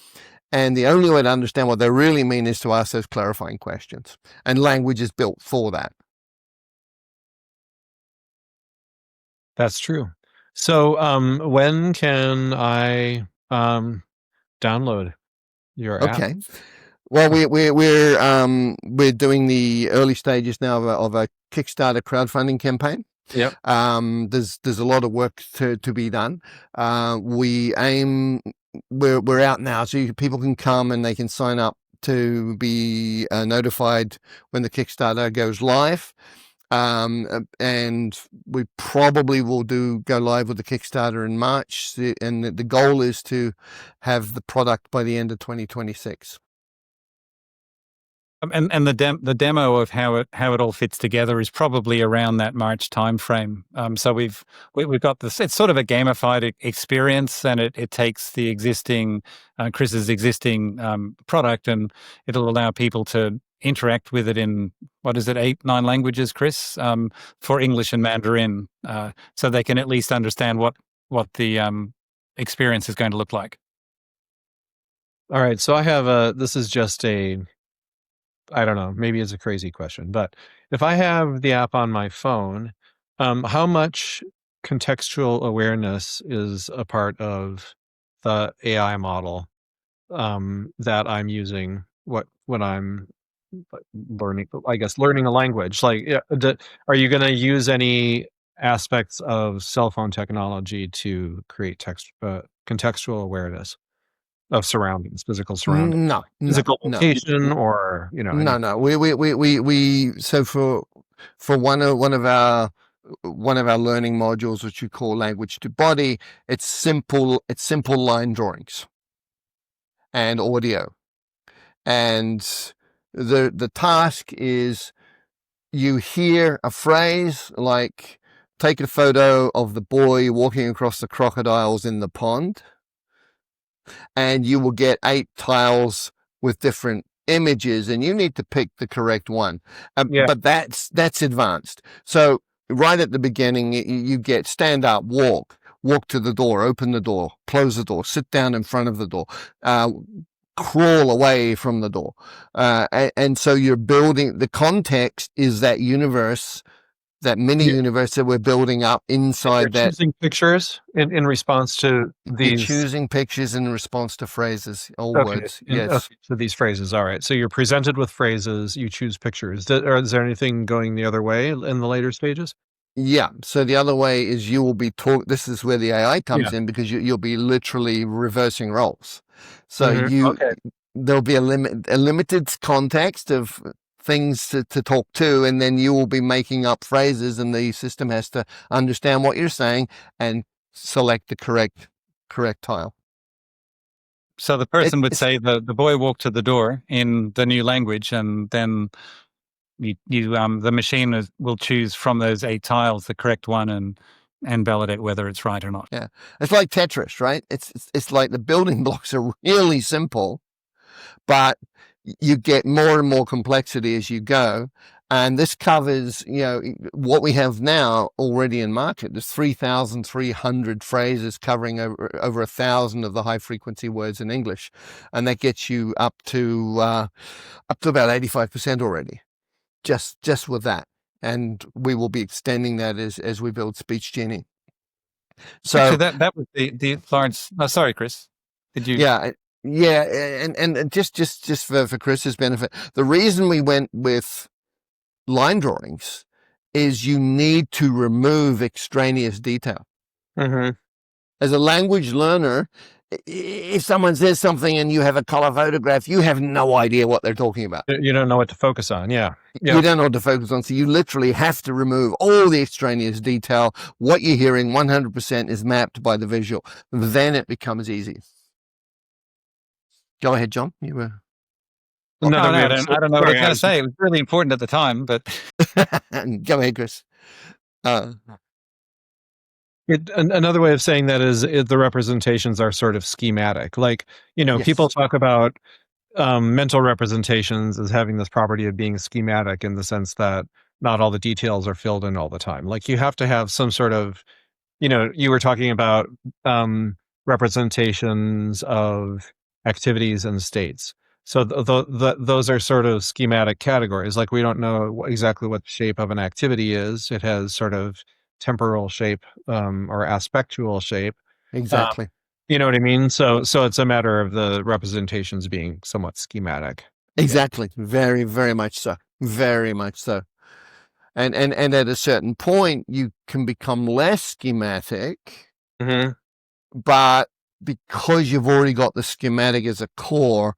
And the only way to understand what they really mean is to ask those clarifying questions. And language is built for that. That's true. So, when can I download your app? Okay. Well, we're doing the early stages now of a Kickstarter crowdfunding campaign. Yep. There's a lot of work to be done. We're out now, so people can come and they can sign up to be notified when the Kickstarter goes live. And we probably will go live with the Kickstarter in March, and the goal is to have the product by the end of 2026. And the demo of how it all fits together is probably around that March timeframe. So we've got this. It's sort of a gamified experience, and it takes the existing Chris's existing product, and it'll allow people to interact with it in, what is it, 8-9 languages, Chris, for English and Mandarin, so they can at least understand what the experience is going to look like. All right. So I have this is just I don't know, maybe it's a crazy question, but if I have the app on my phone, how much contextual awareness is a part of the AI model that I'm using when I'm learning a language? Like, are you going to use any aspects of cell phone technology to create contextual awareness of surroundings, physical surroundings, No, physical no. location, or No. We so for one of our learning modules, which we call language to body, it's simple line drawings and audio, and the task is, you hear a phrase like, take a photo of the boy walking across the crocodiles in the pond, and you will get 8 tiles with different images, and you need to pick the correct one. But that's advanced. So right at the beginning, you get stand up, walk to the door, open the door, close the door, sit down in front of the door, crawl away from the door. And so you're building, the context is that universe, that mini universe that we're building up inside that. Choosing pictures in response to these. You're choosing pictures in response to phrases, words. Yes. Okay, so these phrases. All right. So you're presented with phrases. You choose pictures. Is there anything going the other way in the later stages? Yeah. So the other way is you will be taught. This is where the AI comes in, because you'll be literally reversing roles. So there'll be a limited context of things to talk to, and then you will be making up phrases, and the system has to understand what you're saying and select the correct tile. So the person would say the boy walked to the door in the new language, and then the machine will choose from those 8 tiles the correct one and validate whether it's right or not. Yeah, it's like Tetris, right? It's like the building blocks are really simple, but you get more and more complexity as you go. And this covers, what we have now already in market. There's 3,300 phrases covering over 1,000 of the high frequency words in English, and that gets you up to about 85% already, just with that. And we will be extending that as we build Speech Genie. So actually, that was the large. Oh, sorry, Chris. Did you? Yeah, and just for Chris's benefit, the reason we went with line drawings is you need to remove extraneous detail. Mm-hmm. As a language learner, if someone says something and you have a color photograph, you have no idea what they're talking about. You don't know what to focus on. Yeah. You don't know what to focus on. So you literally have to remove all the extraneous detail. What you're hearing 100% is mapped by the visual. Then it becomes easy. Go ahead, John. You were. I don't know what I was going to say. It was really important at the time, but go ahead, Chris. Another way of saying that is the representations are sort of schematic. Like, Yes. people talk about mental representations as having this property of being schematic in the sense that not all the details are filled in all the time. Like, you have to have some sort of, you were talking about representations of activities and states. So those are sort of schematic categories. Like, we don't know exactly what the shape of an activity is. It has sort of temporal shape or aspectual shape. Exactly. You know what I mean? So it's a matter of the representations being somewhat schematic. Exactly. Very, very much so. Very much so. And at a certain point, you can become less schematic, Mm-hmm. but because you've already got the schematic as a core,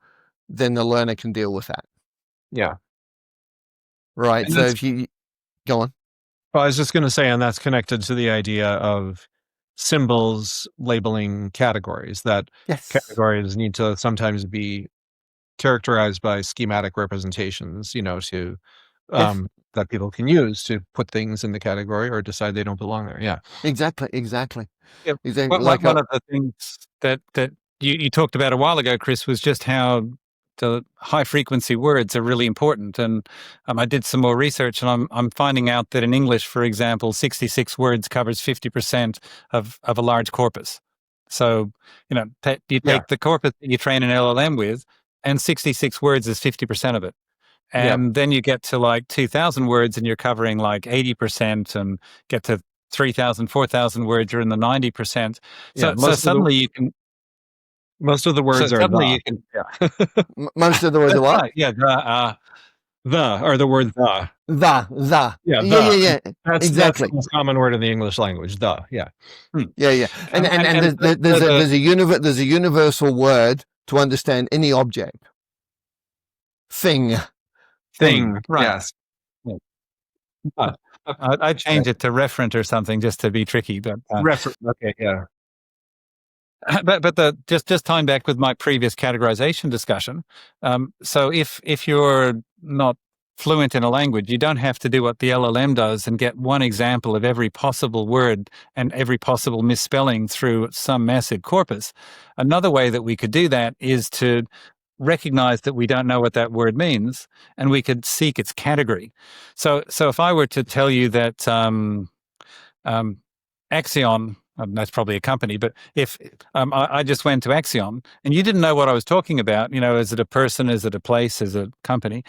then the learner can deal with that. Yeah. Right. And So if you go on. Well, I was just going to say, and that's connected to the idea of symbols labeling categories, that Yes. categories need to sometimes be characterized by schematic representations, to Yes. that people can use to put things in the category or decide they don't belong there. Yeah. Exactly. Yeah. Exactly. One of the things that you talked about a while ago, Chris, was just how the high frequency words are really important. And I did some more research, and I'm finding out that in English, for example, 66 words covers 50% of a large corpus. So, you take the corpus that you train an LLM with, and 66 words is 50% of it. And then you get to like 2,000 words and you're covering like 80%, and get to 3,000, 4,000 words, you're in the 90%. So suddenly you can... Most of the words are suddenly the. you can... Most of the words are what? Right, yeah, The, or the word the. The. Yeah, Yeah. That's Exactly. the most common word in the English language, the. Yeah. Yeah. And there's a universal word to understand any object. Thing. Thing. Right. Yes. I'd change it to referent or something just to be tricky. But Okay. Yeah. But just tying back with my previous categorization discussion. So if you're not fluent in a language, you don't have to do what the LLM does and get one example of every possible word and every possible misspelling through some massive corpus. Another way that we could do that is to recognize that we don't know what that word means, and we could seek its category. So if I were to tell you that Axion, that's probably a company, but if I just went to Axion and you didn't know what I was talking about, is it a person, is it a place, is it a company?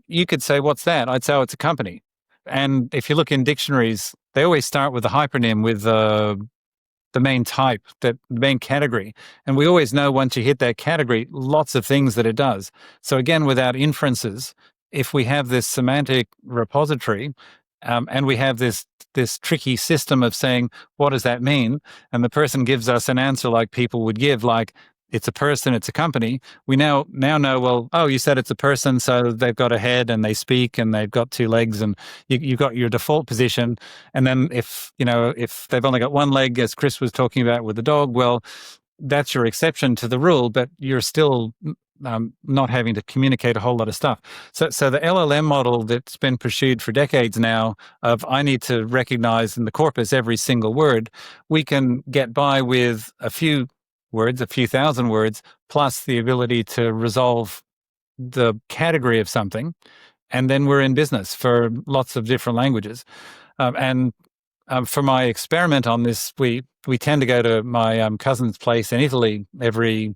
You could say, what's that? I'd say, oh, it's a company. And if you look in dictionaries, they always start with a hypernym, with the main type, the main category. And we always know once you hit that category, lots of things that it does. So again, without inferences, if we have this semantic repository, and we have this tricky system of saying, what does that mean? And the person gives us an answer like people would give, like, it's a person, it's a company, we now know, well, oh, you said it's a person, so they've got a head and they speak and they've got two legs, and you've got your default position. And then if they've only got one leg, as Chris was talking about with the dog, well, that's your exception to the rule, but you're still not having to communicate a whole lot of stuff. So the LLM model that's been pursued for decades now of I need to recognize in the corpus every single word, we can get by with a few words, a few thousand words, plus the ability to resolve the category of something. And then we're in business for lots of different languages. For my experiment on this, we tend to go to my cousin's place in Italy every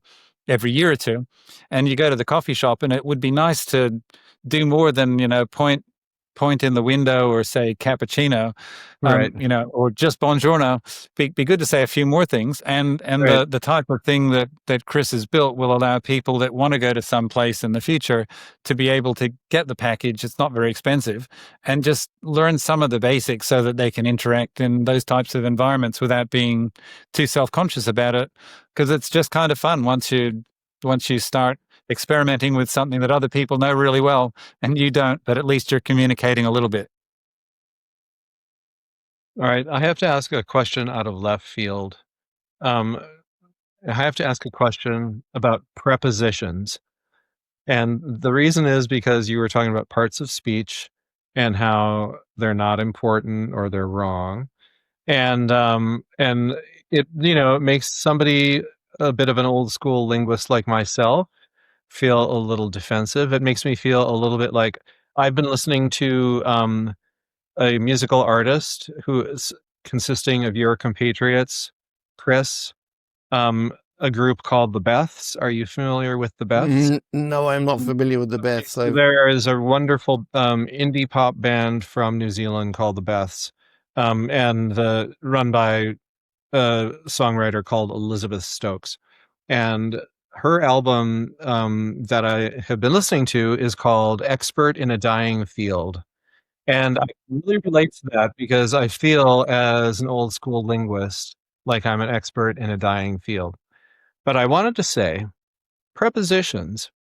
year or two, and you go to the coffee shop, and it would be nice to do more than point in the window or say cappuccino, Right. or just buongiorno. Be good to say a few more things, and Right. the type of thing that Chris has built will allow people that want to go to some place in the future to be able to get the package. It's not very expensive, and just learn some of the basics so that they can interact in those types of environments without being too self-conscious about it, because it's just kind of fun once you start experimenting with something that other people know really well and you don't, but at least you're communicating a little bit. All right. I have to ask a question out of left field. Um, I have to ask a question about prepositions. And the reason is because you were talking about parts of speech and how they're not important or they're wrong. And it, it makes somebody a bit of an old school linguist like myself feel a little defensive. It makes me feel a little bit like I've been listening to a musical artist who is consisting of your compatriots, Chris, a group called the Beths. Are you familiar with the Beths? No, I'm not familiar with the Okay, Beth. so So there is a wonderful indie pop band from New Zealand called the Beths, and run by a songwriter called Elizabeth Stokes. And her album that I have been listening to is called Expert in a Dying Field. And I really relate to that because I feel as an old school linguist like I'm an expert in a dying field. But I wanted to say prepositions.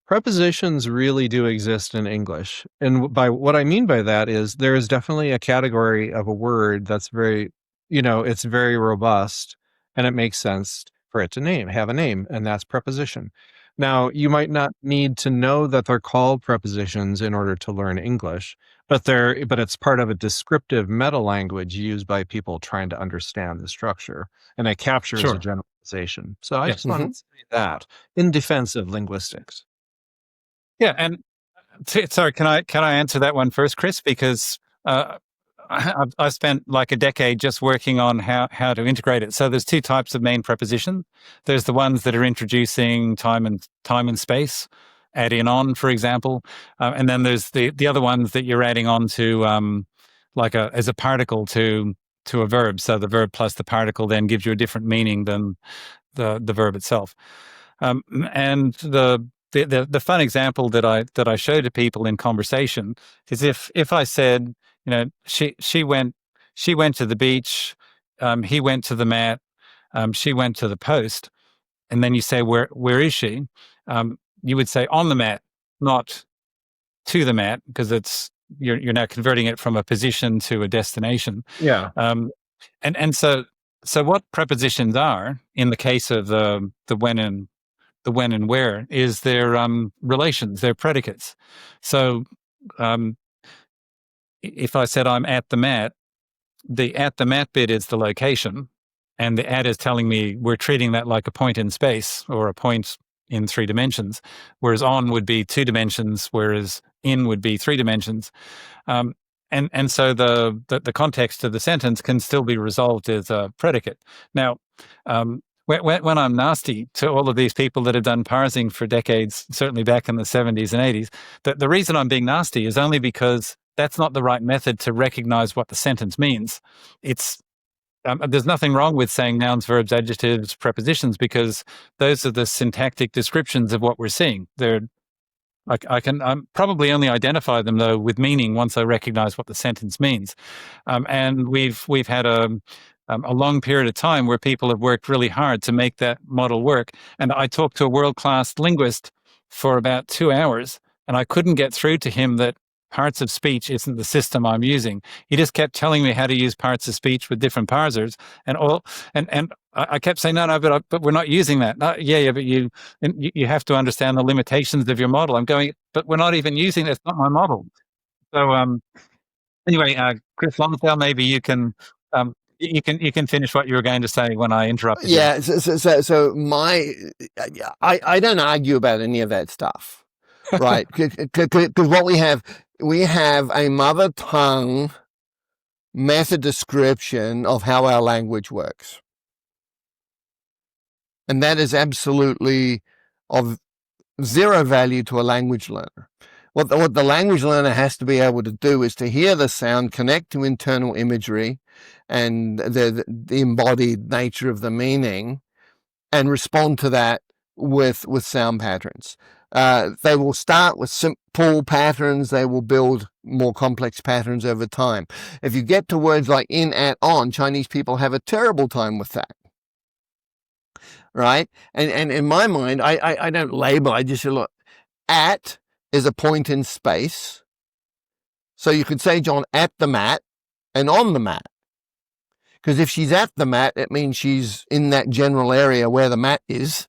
Prepositions really do exist in English. And by what I mean by that is there is definitely a category of a word that's very, it's very robust and it makes sense for it to have a name, and that's preposition. Now, you might not need to know that they're called prepositions in order to learn English, but it's part of a descriptive meta language used by people trying to understand the structure, and it captures a Sure. generalization. So I Yeah. just wanted to say that in defense of linguistics. Yeah, and sorry, can I answer that one first, Chris? Because I've spent like a decade just working on how to integrate it. So there's two types of main preposition. There's the ones that are introducing time and space, add in on, for example, and then there's the other ones that you're adding on to as a particle to a verb. So the verb plus the particle then gives you a different meaning than the verb itself. And the fun example that I show to people in conversation is if I said, she went to the beach, he went to the mat, she went to the post, and then you say where is she? You would say on the mat, not to the mat, because you're now converting it from a position to a destination. Yeah. And so what prepositions are in the case of the when and where is their relations, their predicates. So if I said I'm at the mat, the at the mat bit is the location, and the at is telling me we're treating that like a point in space or a point in 3 dimensions, whereas on would be 2 dimensions, whereas in would be 3 dimensions. And so the context of the sentence can still be resolved as a predicate. Now, when I'm nasty to all of these people that have done parsing for decades, certainly back in the 70s and 80s, the reason I'm being nasty is only because that's not the right method to recognize what the sentence means. It's there's nothing wrong with saying nouns, verbs, adjectives, prepositions, because those are the syntactic descriptions of what we're seeing. I can probably only identify them though with meaning once I recognize what the sentence means. And we've had a a long period of time where people have worked really hard to make that model work. And I talked to a world-class linguist for about 2 hours, and I couldn't get through to him that parts of speech isn't the system I'm using. He just kept telling me how to use parts of speech with different parsers, and I kept saying, no, but we're not using that. No, yeah, but you have to understand the limitations of your model. I'm going, but we're not even using it. It's not my model. So anyway, Chris Lonsdale, maybe you can finish what you were going to say when I interrupted you. Yeah. So I don't argue about any of that stuff, right? Because what we have a mother tongue method description of how our language works. And that is absolutely of zero value to a language learner. What the language learner has to be able to do is to hear the sound, connect to internal imagery and the embodied nature of the meaning, and respond to that with sound patterns. They will start with simple patterns. They will build more complex patterns over time. If you get to words like in, at, on, Chinese people have a terrible time with that. Right? And in my mind, I don't label, I just say, look, at is a point in space. So you could say, John, at the mat and on the mat. Because if she's at the mat, it means she's in that general area where the mat is.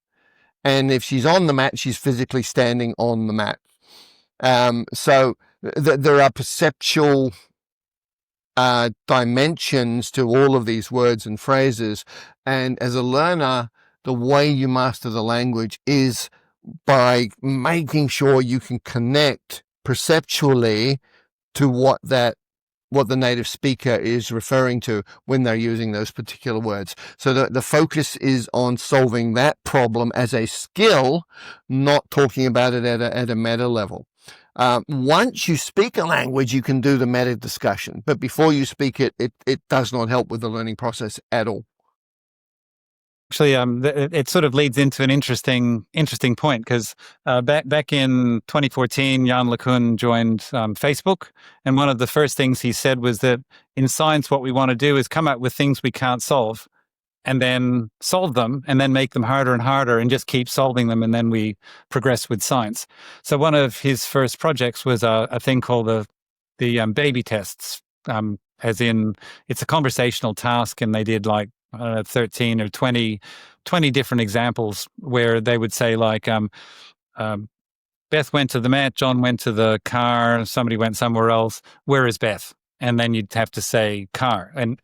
And if she's on the mat, she's physically standing on the mat. So there are perceptual dimensions to all of these words and phrases. And as a learner, the way you master the language is by making sure you can connect perceptually to what the native speaker is referring to when they're using those particular words. So the focus is on solving that problem as a skill, not talking about it at a meta level. Once you speak a language, you can do the meta discussion, but before you speak it does not help with the learning process at all. Actually, it sort of leads into an interesting point, because back in 2014, Jan LeCun joined Facebook, and one of the first things he said was that in science, what we want to do is come up with things we can't solve, and then solve them, and then make them harder and harder, and just keep solving them, and then we progress with science. So one of his first projects was a thing called the baby tests, as in it's a conversational task, and they did like 13 or 20 different examples where they would say like, Beth went to the mat, John went to the car, somebody went somewhere else. Where is Beth? And then you'd have to say car. And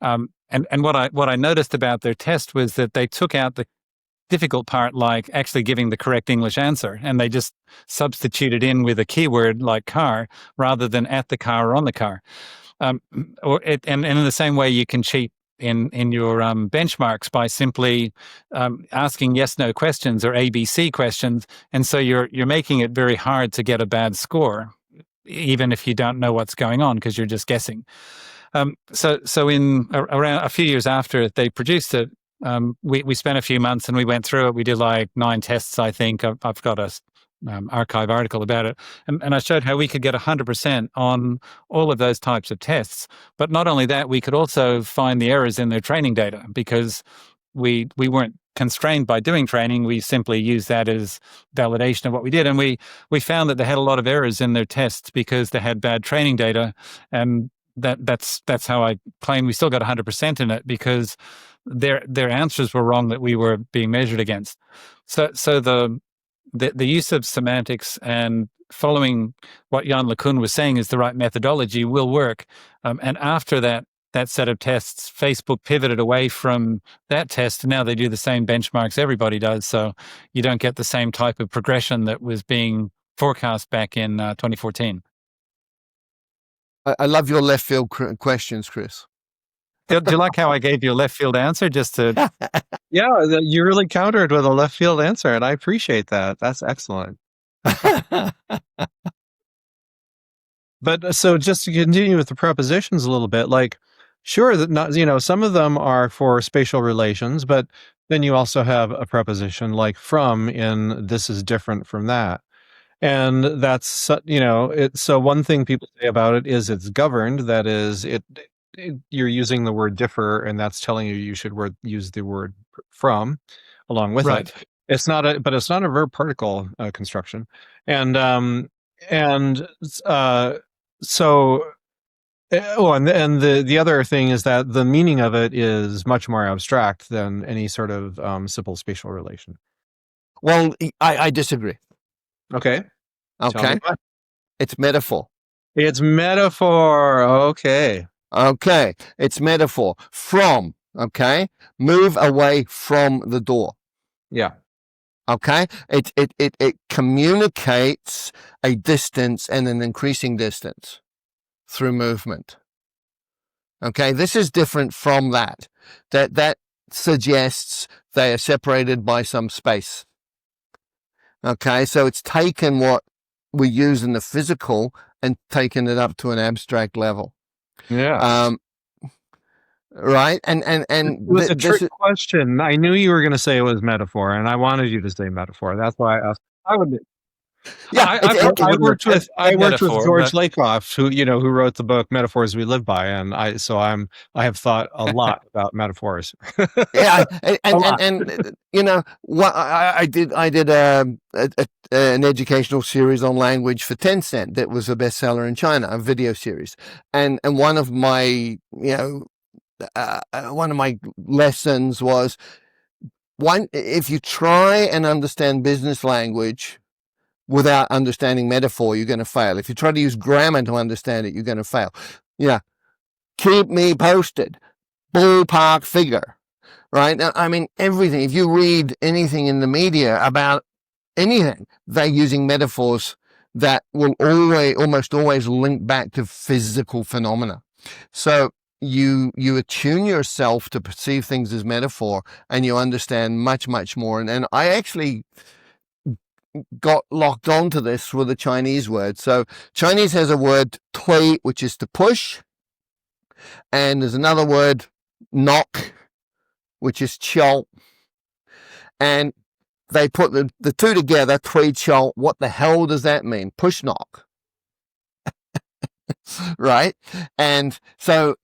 what I noticed about their test was that they took out the difficult part, like actually giving the correct English answer, and they just substituted in with a keyword like car rather than at the car or on the car. And in the same way, you can cheat in your benchmarks by simply asking yes/no questions or ABC questions, and so you're making it very hard to get a bad score, even if you don't know what's going on because you're just guessing. So in around a few years after they produced it, we spent a few months and we went through it. We did like 9 tests, I think. I've got a archive article about it, and I showed how we could get 100% on all of those types of tests. But not only that, we could also find the errors in their training data, because we weren't constrained by doing training. We simply used that as validation of what we did, and we found that they had a lot of errors in their tests because they had bad training data, and that's how I claim we still got 100% in it, because their answers were wrong that we were being measured against. So the use of semantics and following what Jan LeCun was saying is the right methodology will work. And after that set of tests, Facebook pivoted away from that test. Now they do the same benchmarks everybody does. So you don't get the same type of progression that was being forecast back in 2014. I love your left field questions, Chris. Do you like how I gave you a left field answer just to... Yeah, you really countered with a left field answer, and I appreciate that. That's excellent. But so just to continue with the prepositions a little bit, like, sure, that not, some of them are for spatial relations, but then you also have a preposition like from in this is different from that. And that's, so one thing people say about it is it's governed. That is, you're using the word differ, and that's telling you should use the word from along with Right. it. It's not a verb particle construction, and so. Oh, and the other thing is that the meaning of it is much more abstract than any sort of simple spatial relation. Well, I disagree. Okay. Tell me Okay. why. It's metaphor. It's metaphor. Okay. Okay. It's metaphor. From. Okay. Move away from the door. Yeah. Okay. It communicates a distance and an increasing distance through movement. Okay. This is different from that. That suggests they are separated by some space. Okay. So it's taken what we use in the physical and taken it up to an abstract level. Yeah. Right. And It was a trick question. I knew you were going to say it was metaphor, and I wanted you to say metaphor. That's why I asked. I would. yeah, I worked with metaphor, George but- Lakoff, who wrote the book Metaphors We Live By, and I have thought a lot about metaphors. yeah, and what I did an educational series on language for Tencent that was a bestseller in China, a video series, and one of my one of my lessons was if you try and understand business language without understanding metaphor, you're going to fail. If you try to use grammar to understand it, you're going to fail. Yeah. Keep me posted. Ballpark figure. Right? Now, I mean, everything. If you read anything in the media about anything, they're using metaphors that will almost always link back to physical phenomena. So you attune yourself to perceive things as metaphor, and you understand much, much more. And I actually got locked onto this with a Chinese word. So Chinese has a word tui, which is to push, and there's another word knock, which is qiao, and they put the two together, tui qiao. What the hell does that mean? Push knock. Right? And so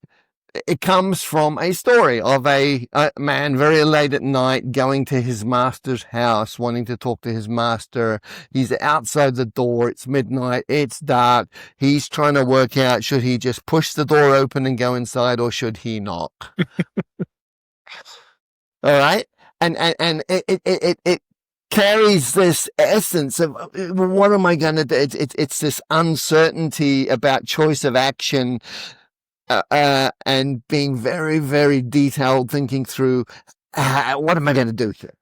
it comes from a story of a man very late at night going to his master's house, wanting to talk to his master. He's outside the door. It's midnight. It's dark. He's trying to work out, should he just push the door open and go inside, or should he knock? All right. And it carries this essence of, what am I going to do? It's this uncertainty about choice of action. And being very, very detailed, thinking through what am I going to do here,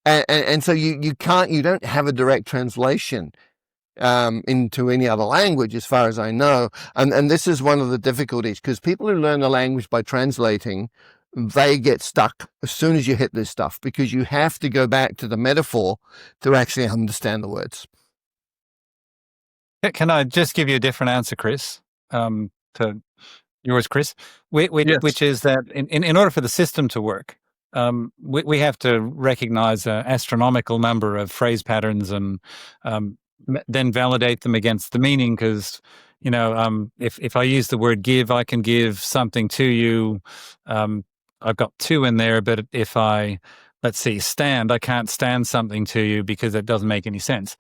and so you don't have a direct translation into any other language, as far as I know, and this is one of the difficulties, because people who learn the language by translating, they get stuck as soon as you hit this stuff, because you have to go back to the metaphor to actually understand the words. Can I just give you a different answer, Chris? To yours, Chris, which is that in order for the system to work, we have to recognize an astronomical number of phrase patterns and then validate them against the meaning. Because, if I use the word give, I can give something to you. I've got two in there, but if I, let's see, stand, I can't stand something to you because it doesn't make any sense.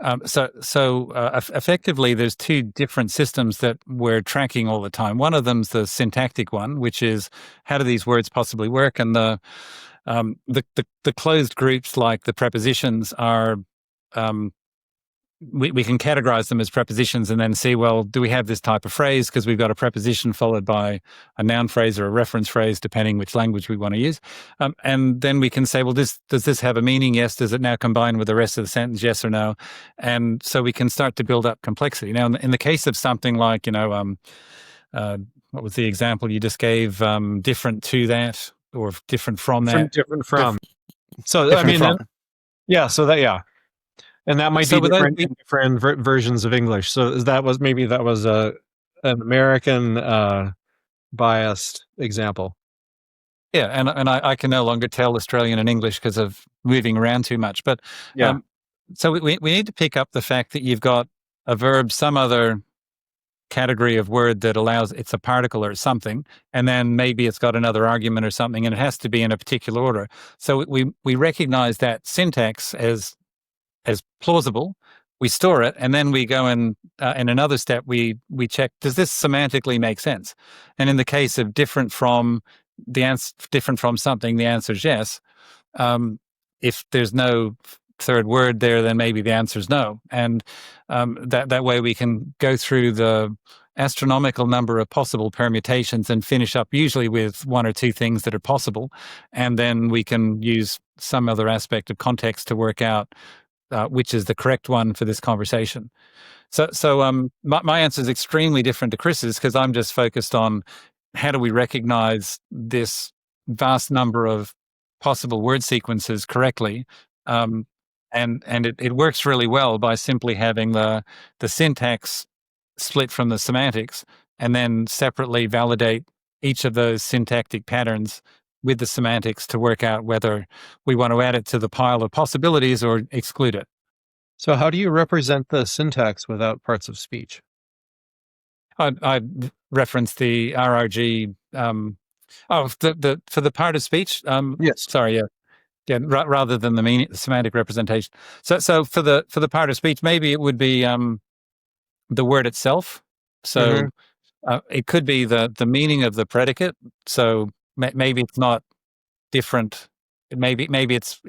Effectively, there's two different systems that we're tracking all the time. One of them's the syntactic one, which is how do these words possibly work, and the closed groups like the prepositions are. We can categorize them as prepositions and then see, well, do we have this type of phrase? Because we've got a preposition followed by a noun phrase or a reference phrase, depending which language we want to use. And then we can say, well, does this have a meaning? Yes. Does it now combine with the rest of the sentence? Yes or no? And so we can start to build up complexity. Now, in the case of something like, what was the example you just gave? Different to that, or different from that? Different from. So, I mean, and that might be different versions of English. So that was an American biased example. Yeah, and I can no longer tell Australian and English because of moving around too much. But so we need to pick up the fact that you've got a verb, some other category of word that allows it's a particle or something, and then maybe it's got another argument or something, and it has to be in a particular order. So we recognize that syntax as plausible. We store it, and then we go in another step. We check, does this semantically make sense? And in the case of different from something, the answer is yes. If there's no third word there, then maybe the answer is no. And that way we can go through the astronomical number of possible permutations and finish up usually with one or two things that are possible. And then we can use some other aspect of context to work out which is the correct one for this conversation. So my answer is extremely different to Chris's, because I'm just focused on how do we recognize this vast number of possible word sequences correctly. And it works really well by simply having the syntax split from the semantics, and then separately validate each of those syntactic patterns with the semantics to work out whether we want to add it to the pile of possibilities or exclude it. So how do you represent the syntax without parts of speech? I referenced the RRG. For the part of speech. Yes. Sorry. Yeah. Rather than the semantic representation. So for the part of speech, maybe it would be the word itself. So it could be the meaning of the predicate. So maybe it's not different. Maybe it's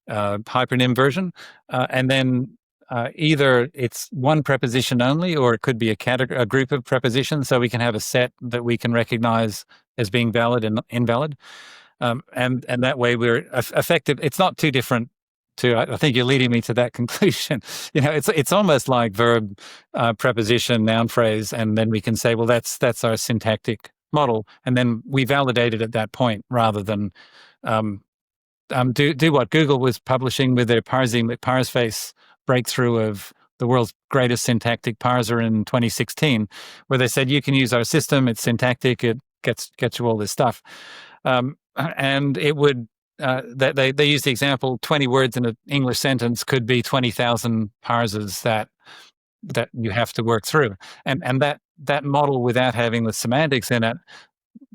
hypernym version, and then either it's one preposition only, or it could be a group of prepositions. So we can have a set that we can recognize as being valid and invalid, and that way we're effective. It's not too different. I think you're leading me to that conclusion. It's almost like verb, preposition, noun phrase, and then we can say, well, that's our syntactic model, and then we validate it at that point, rather than do what Google was publishing with their parseface breakthrough of the world's greatest syntactic parser in 2016, where they said you can use our system, it's syntactic, it gets you all this stuff, and it would. They use the example 20 words in an English sentence could be 20,000 parsers that you have to work through, and that model without having the semantics in it,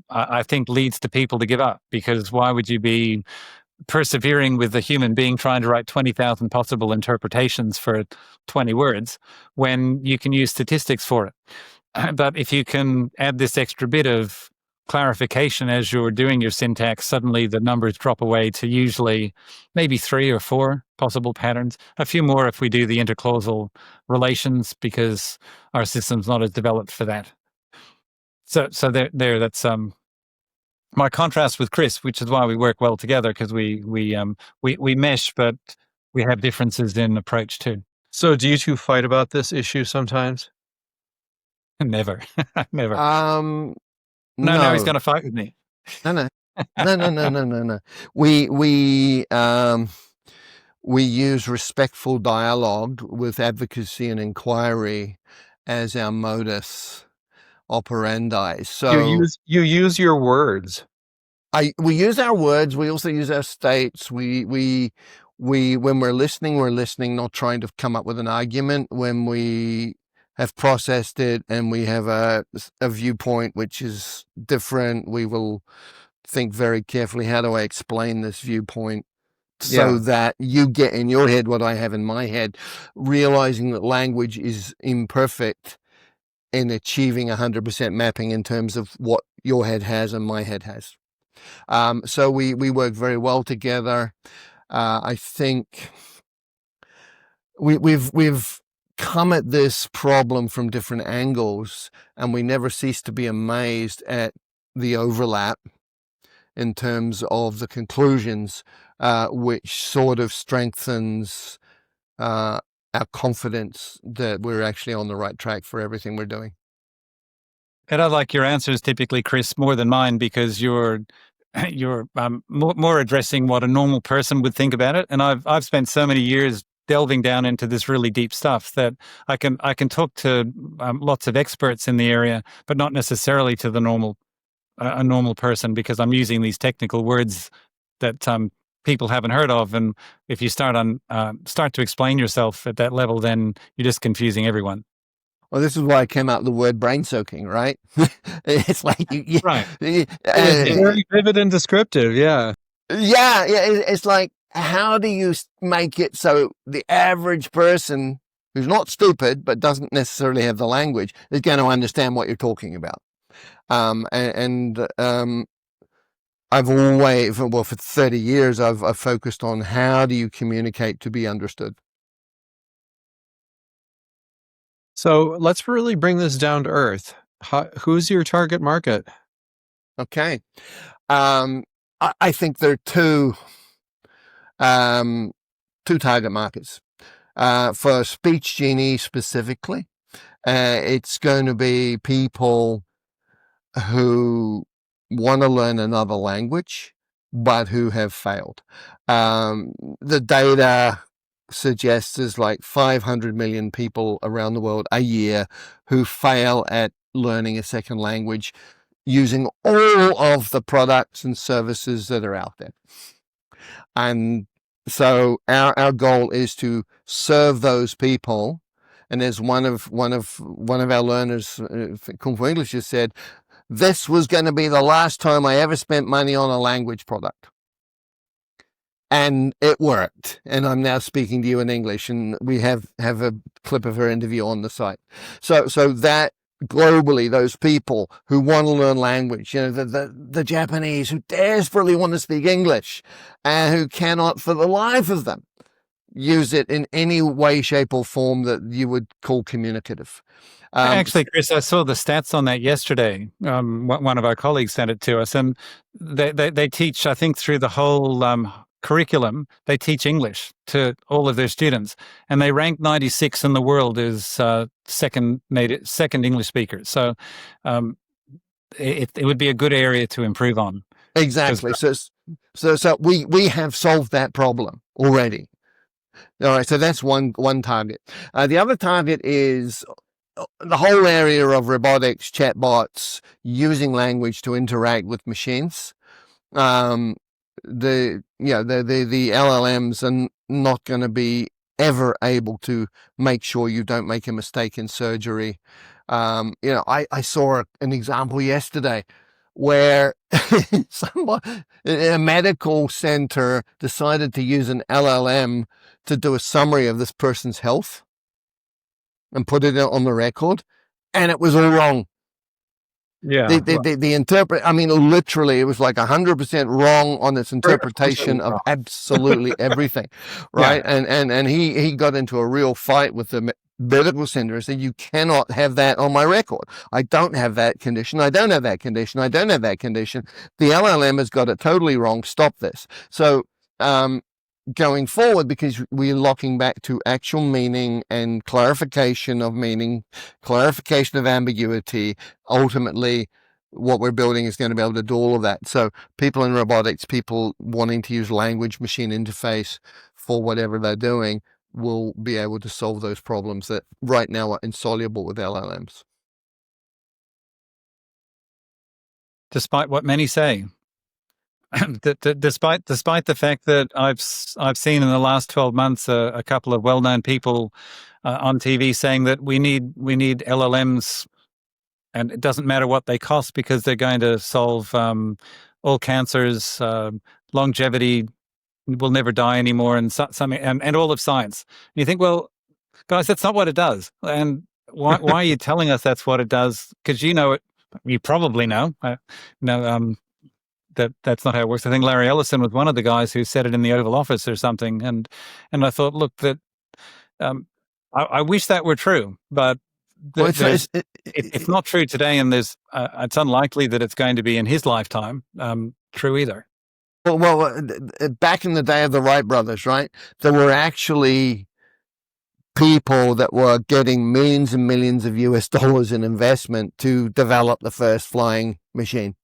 I think leads to people to give up, because why would you be persevering with the human being trying to write 20,000 possible interpretations for 20 words when you can use statistics for it? But if you can add this extra bit of clarification as you're doing your syntax, suddenly the numbers drop away to usually maybe 3 or 4 possible patterns. A few more if we do the interclausal relations, because our system's not as developed for that. So there. That's my contrast with Chris, which is why we work well together, because we mesh, but we have differences in approach too. So do you two fight about this issue sometimes? Never. No, now he's going to fight with me. No. We use respectful dialogue with advocacy and inquiry as our modus operandi. So you use your words. We use our words. We also use our states. We when we're listening, not trying to come up with an argument. When we have processed it and we have a viewpoint which is different, we will think very carefully, how do I explain this viewpoint so that you get in your head what I have in my head, realizing that language is imperfect in achieving 100% mapping in terms of what your head has and my head has. So we work very well together. I think we've come at this problem from different angles, and we never cease to be amazed at the overlap in terms of the conclusions, which sort of strengthens our confidence that we're actually on the right track for everything we're doing. And I like your answers typically, Chris, more than mine, because you're more addressing what a normal person would think about it. And I've spent so many years delving down into this really deep stuff that I can talk to lots of experts in the area, but not necessarily to the a normal person, because I'm using these technical words that people haven't heard of. And if you start to explain yourself at that level, then you're just confusing everyone. Well, this is why I came out with the word brain soaking, right? It's like, Right. It's very vivid and descriptive. Yeah. yeah, it's like, how do you make it so the average person who's not stupid but doesn't necessarily have the language is going to understand what you're talking about? I've always, well, for 30 years, I've focused on how do you communicate to be understood. So let's really bring this down to earth. Who's your target market? Okay. I think there are two target markets. For Speech Genie specifically, it's going to be people who want to learn another language, but who have failed. The data suggests there's like 500 million people around the world a year who fail at learning a second language using all of the products and services that are out there. And so our goal is to serve those people. And as one of our learners, Kung Fu English, has said, this was going to be the last time I ever spent money on a language product. And it worked. And I'm now speaking to you in English, and we have a clip of her interview on the site. So that globally, those people who want to learn language, the Japanese who desperately want to speak English and who cannot for the life of them use it in any way, shape or form that you would call communicative. Actually, Chris, I saw the stats on that yesterday. One of our colleagues sent it to us, and they teach, I think, through the whole curriculum, they teach English to all of their students, and they rank 96 in the world as second English speakers. So it would be a good area to improve on. Exactly. So we have solved that problem already. All right. So that's one target. The other target is the whole area of robotics, chatbots, using language to interact with machines. The LLMs are not going to be ever able to make sure you don't make a mistake in surgery. I saw an example yesterday where somebody in a medical center decided to use an LLM to do a summary of this person's health and put it on the record, and it was all wrong. Yeah. The interpret, I mean, literally, it was like 100% wrong on its interpretation of absolutely everything, right? Yeah. And he got into a real fight with the medical center and said, you cannot have that on my record. I don't have that condition. I don't have that condition. I don't have that condition. The LLM has got it totally wrong. Stop this. So, going forward, because we're locking back to actual meaning and clarification of meaning, clarification of ambiguity, ultimately what we're building is going to be able to do all of that. So people in robotics, people wanting to use language machine interface for whatever they're doing, will be able to solve those problems that right now are insoluble with LLMs. Despite what many say. Despite the fact that I've seen in the last 12 months a couple of well-known people on TV saying that we need LLMs, and it doesn't matter what they cost because they're going to solve all cancers, longevity, will never die anymore, and something, and all of science. And you think, well, guys, that's not what it does. And why are you telling us that's what it does? Because you probably know. That's not how it works. I think Larry Ellison was one of the guys who said it in the Oval Office or something. And I thought, look, that I wish that were true, but it's not true today. And it's unlikely that it's going to be in his lifetime true either. Well, back in the day of the Wright brothers, right? There were actually people that were getting millions and millions of US dollars in investment to develop the first flying machine.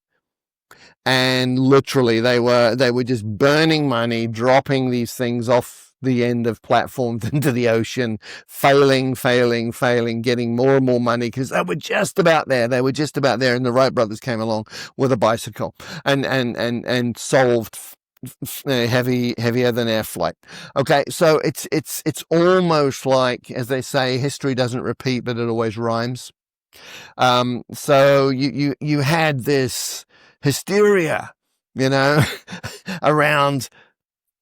And literally they were just burning money, dropping these things off the end of platforms into the ocean, failing, getting more and more money because they were just about there. And the Wright brothers came along with a bicycle and solved heavier than air flight. Okay, so it's almost like, as they say, history doesn't repeat, but it always rhymes. So you had this hysteria, around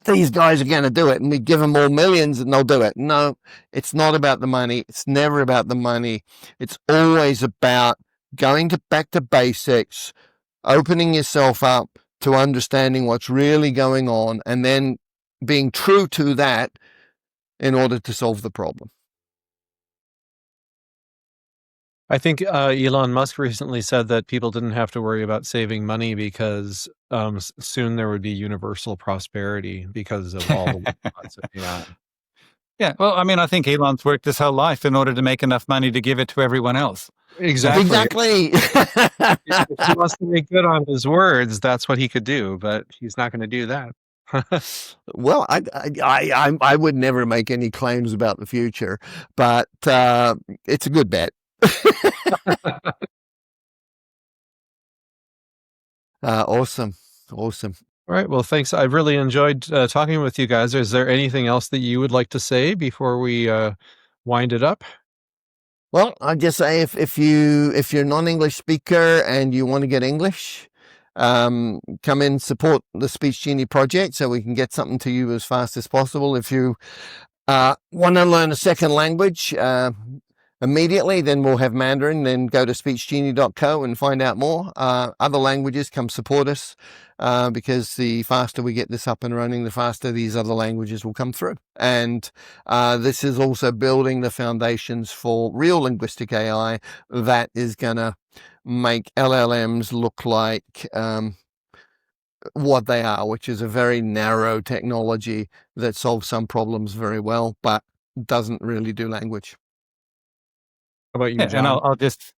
these guys are going to do it, and we give them all millions and they'll do it. No, it's not about the money. It's never about the money. It's always about going back to basics, opening yourself up to understanding what's really going on, and then being true to that in order to solve the problem. I think Elon Musk recently said that people didn't have to worry about saving money because soon there would be universal prosperity because of all the lots of AI. Yeah, well, I mean, I think Elon's worked his whole life in order to make enough money to give it to everyone else. Exactly. If he wants to make good on his words, that's what he could do, but he's not going to do that. Well, I would never make any claims about the future, but it's a good bet. Awesome. All right. Well, thanks. I've really enjoyed talking with you guys. Is there anything else that you would like to say before we wind it up? Well, I'd just say if you're a non-English speaker and you want to get English, come in, support the Speech Genie project so we can get something to you as fast as possible. If you want to learn a second language immediately, then we'll have Mandarin. Then go to speechgenie.co and find out more. Other languages, come support us, because the faster we get this up and running, the faster these other languages will come through. And this is also building the foundations for real linguistic AI that is going to make LLMs look like what they are, which is a very narrow technology that solves some problems very well, but doesn't really do language. How about you, John? And I'll just,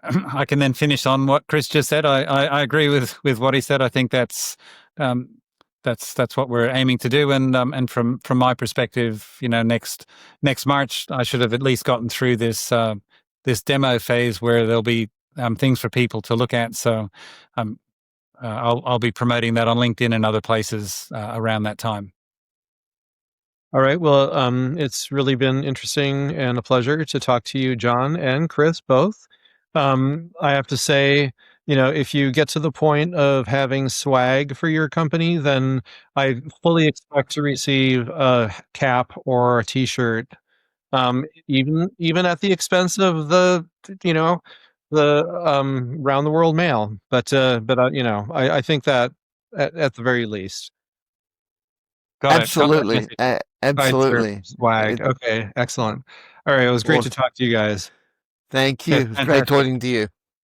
I can then finish on what Chris just said. I agree with what he said. I think that's what we're aiming to do. And from my perspective, next March, I should have at least gotten through this demo phase where there'll be things for people to look at. So I'll be promoting that on LinkedIn and other places around that time. All right. Well, it's really been interesting and a pleasure to talk to you, John and Chris, both. I have to say, if you get to the point of having swag for your company, then I fully expect to receive a cap or a T-shirt, even at the expense of the round the world mail. But I think that at the very least. Got Absolutely. Absolutely. Swag. Okay, excellent. All right, it was great to talk to you guys. Thank you. It was great talking to you.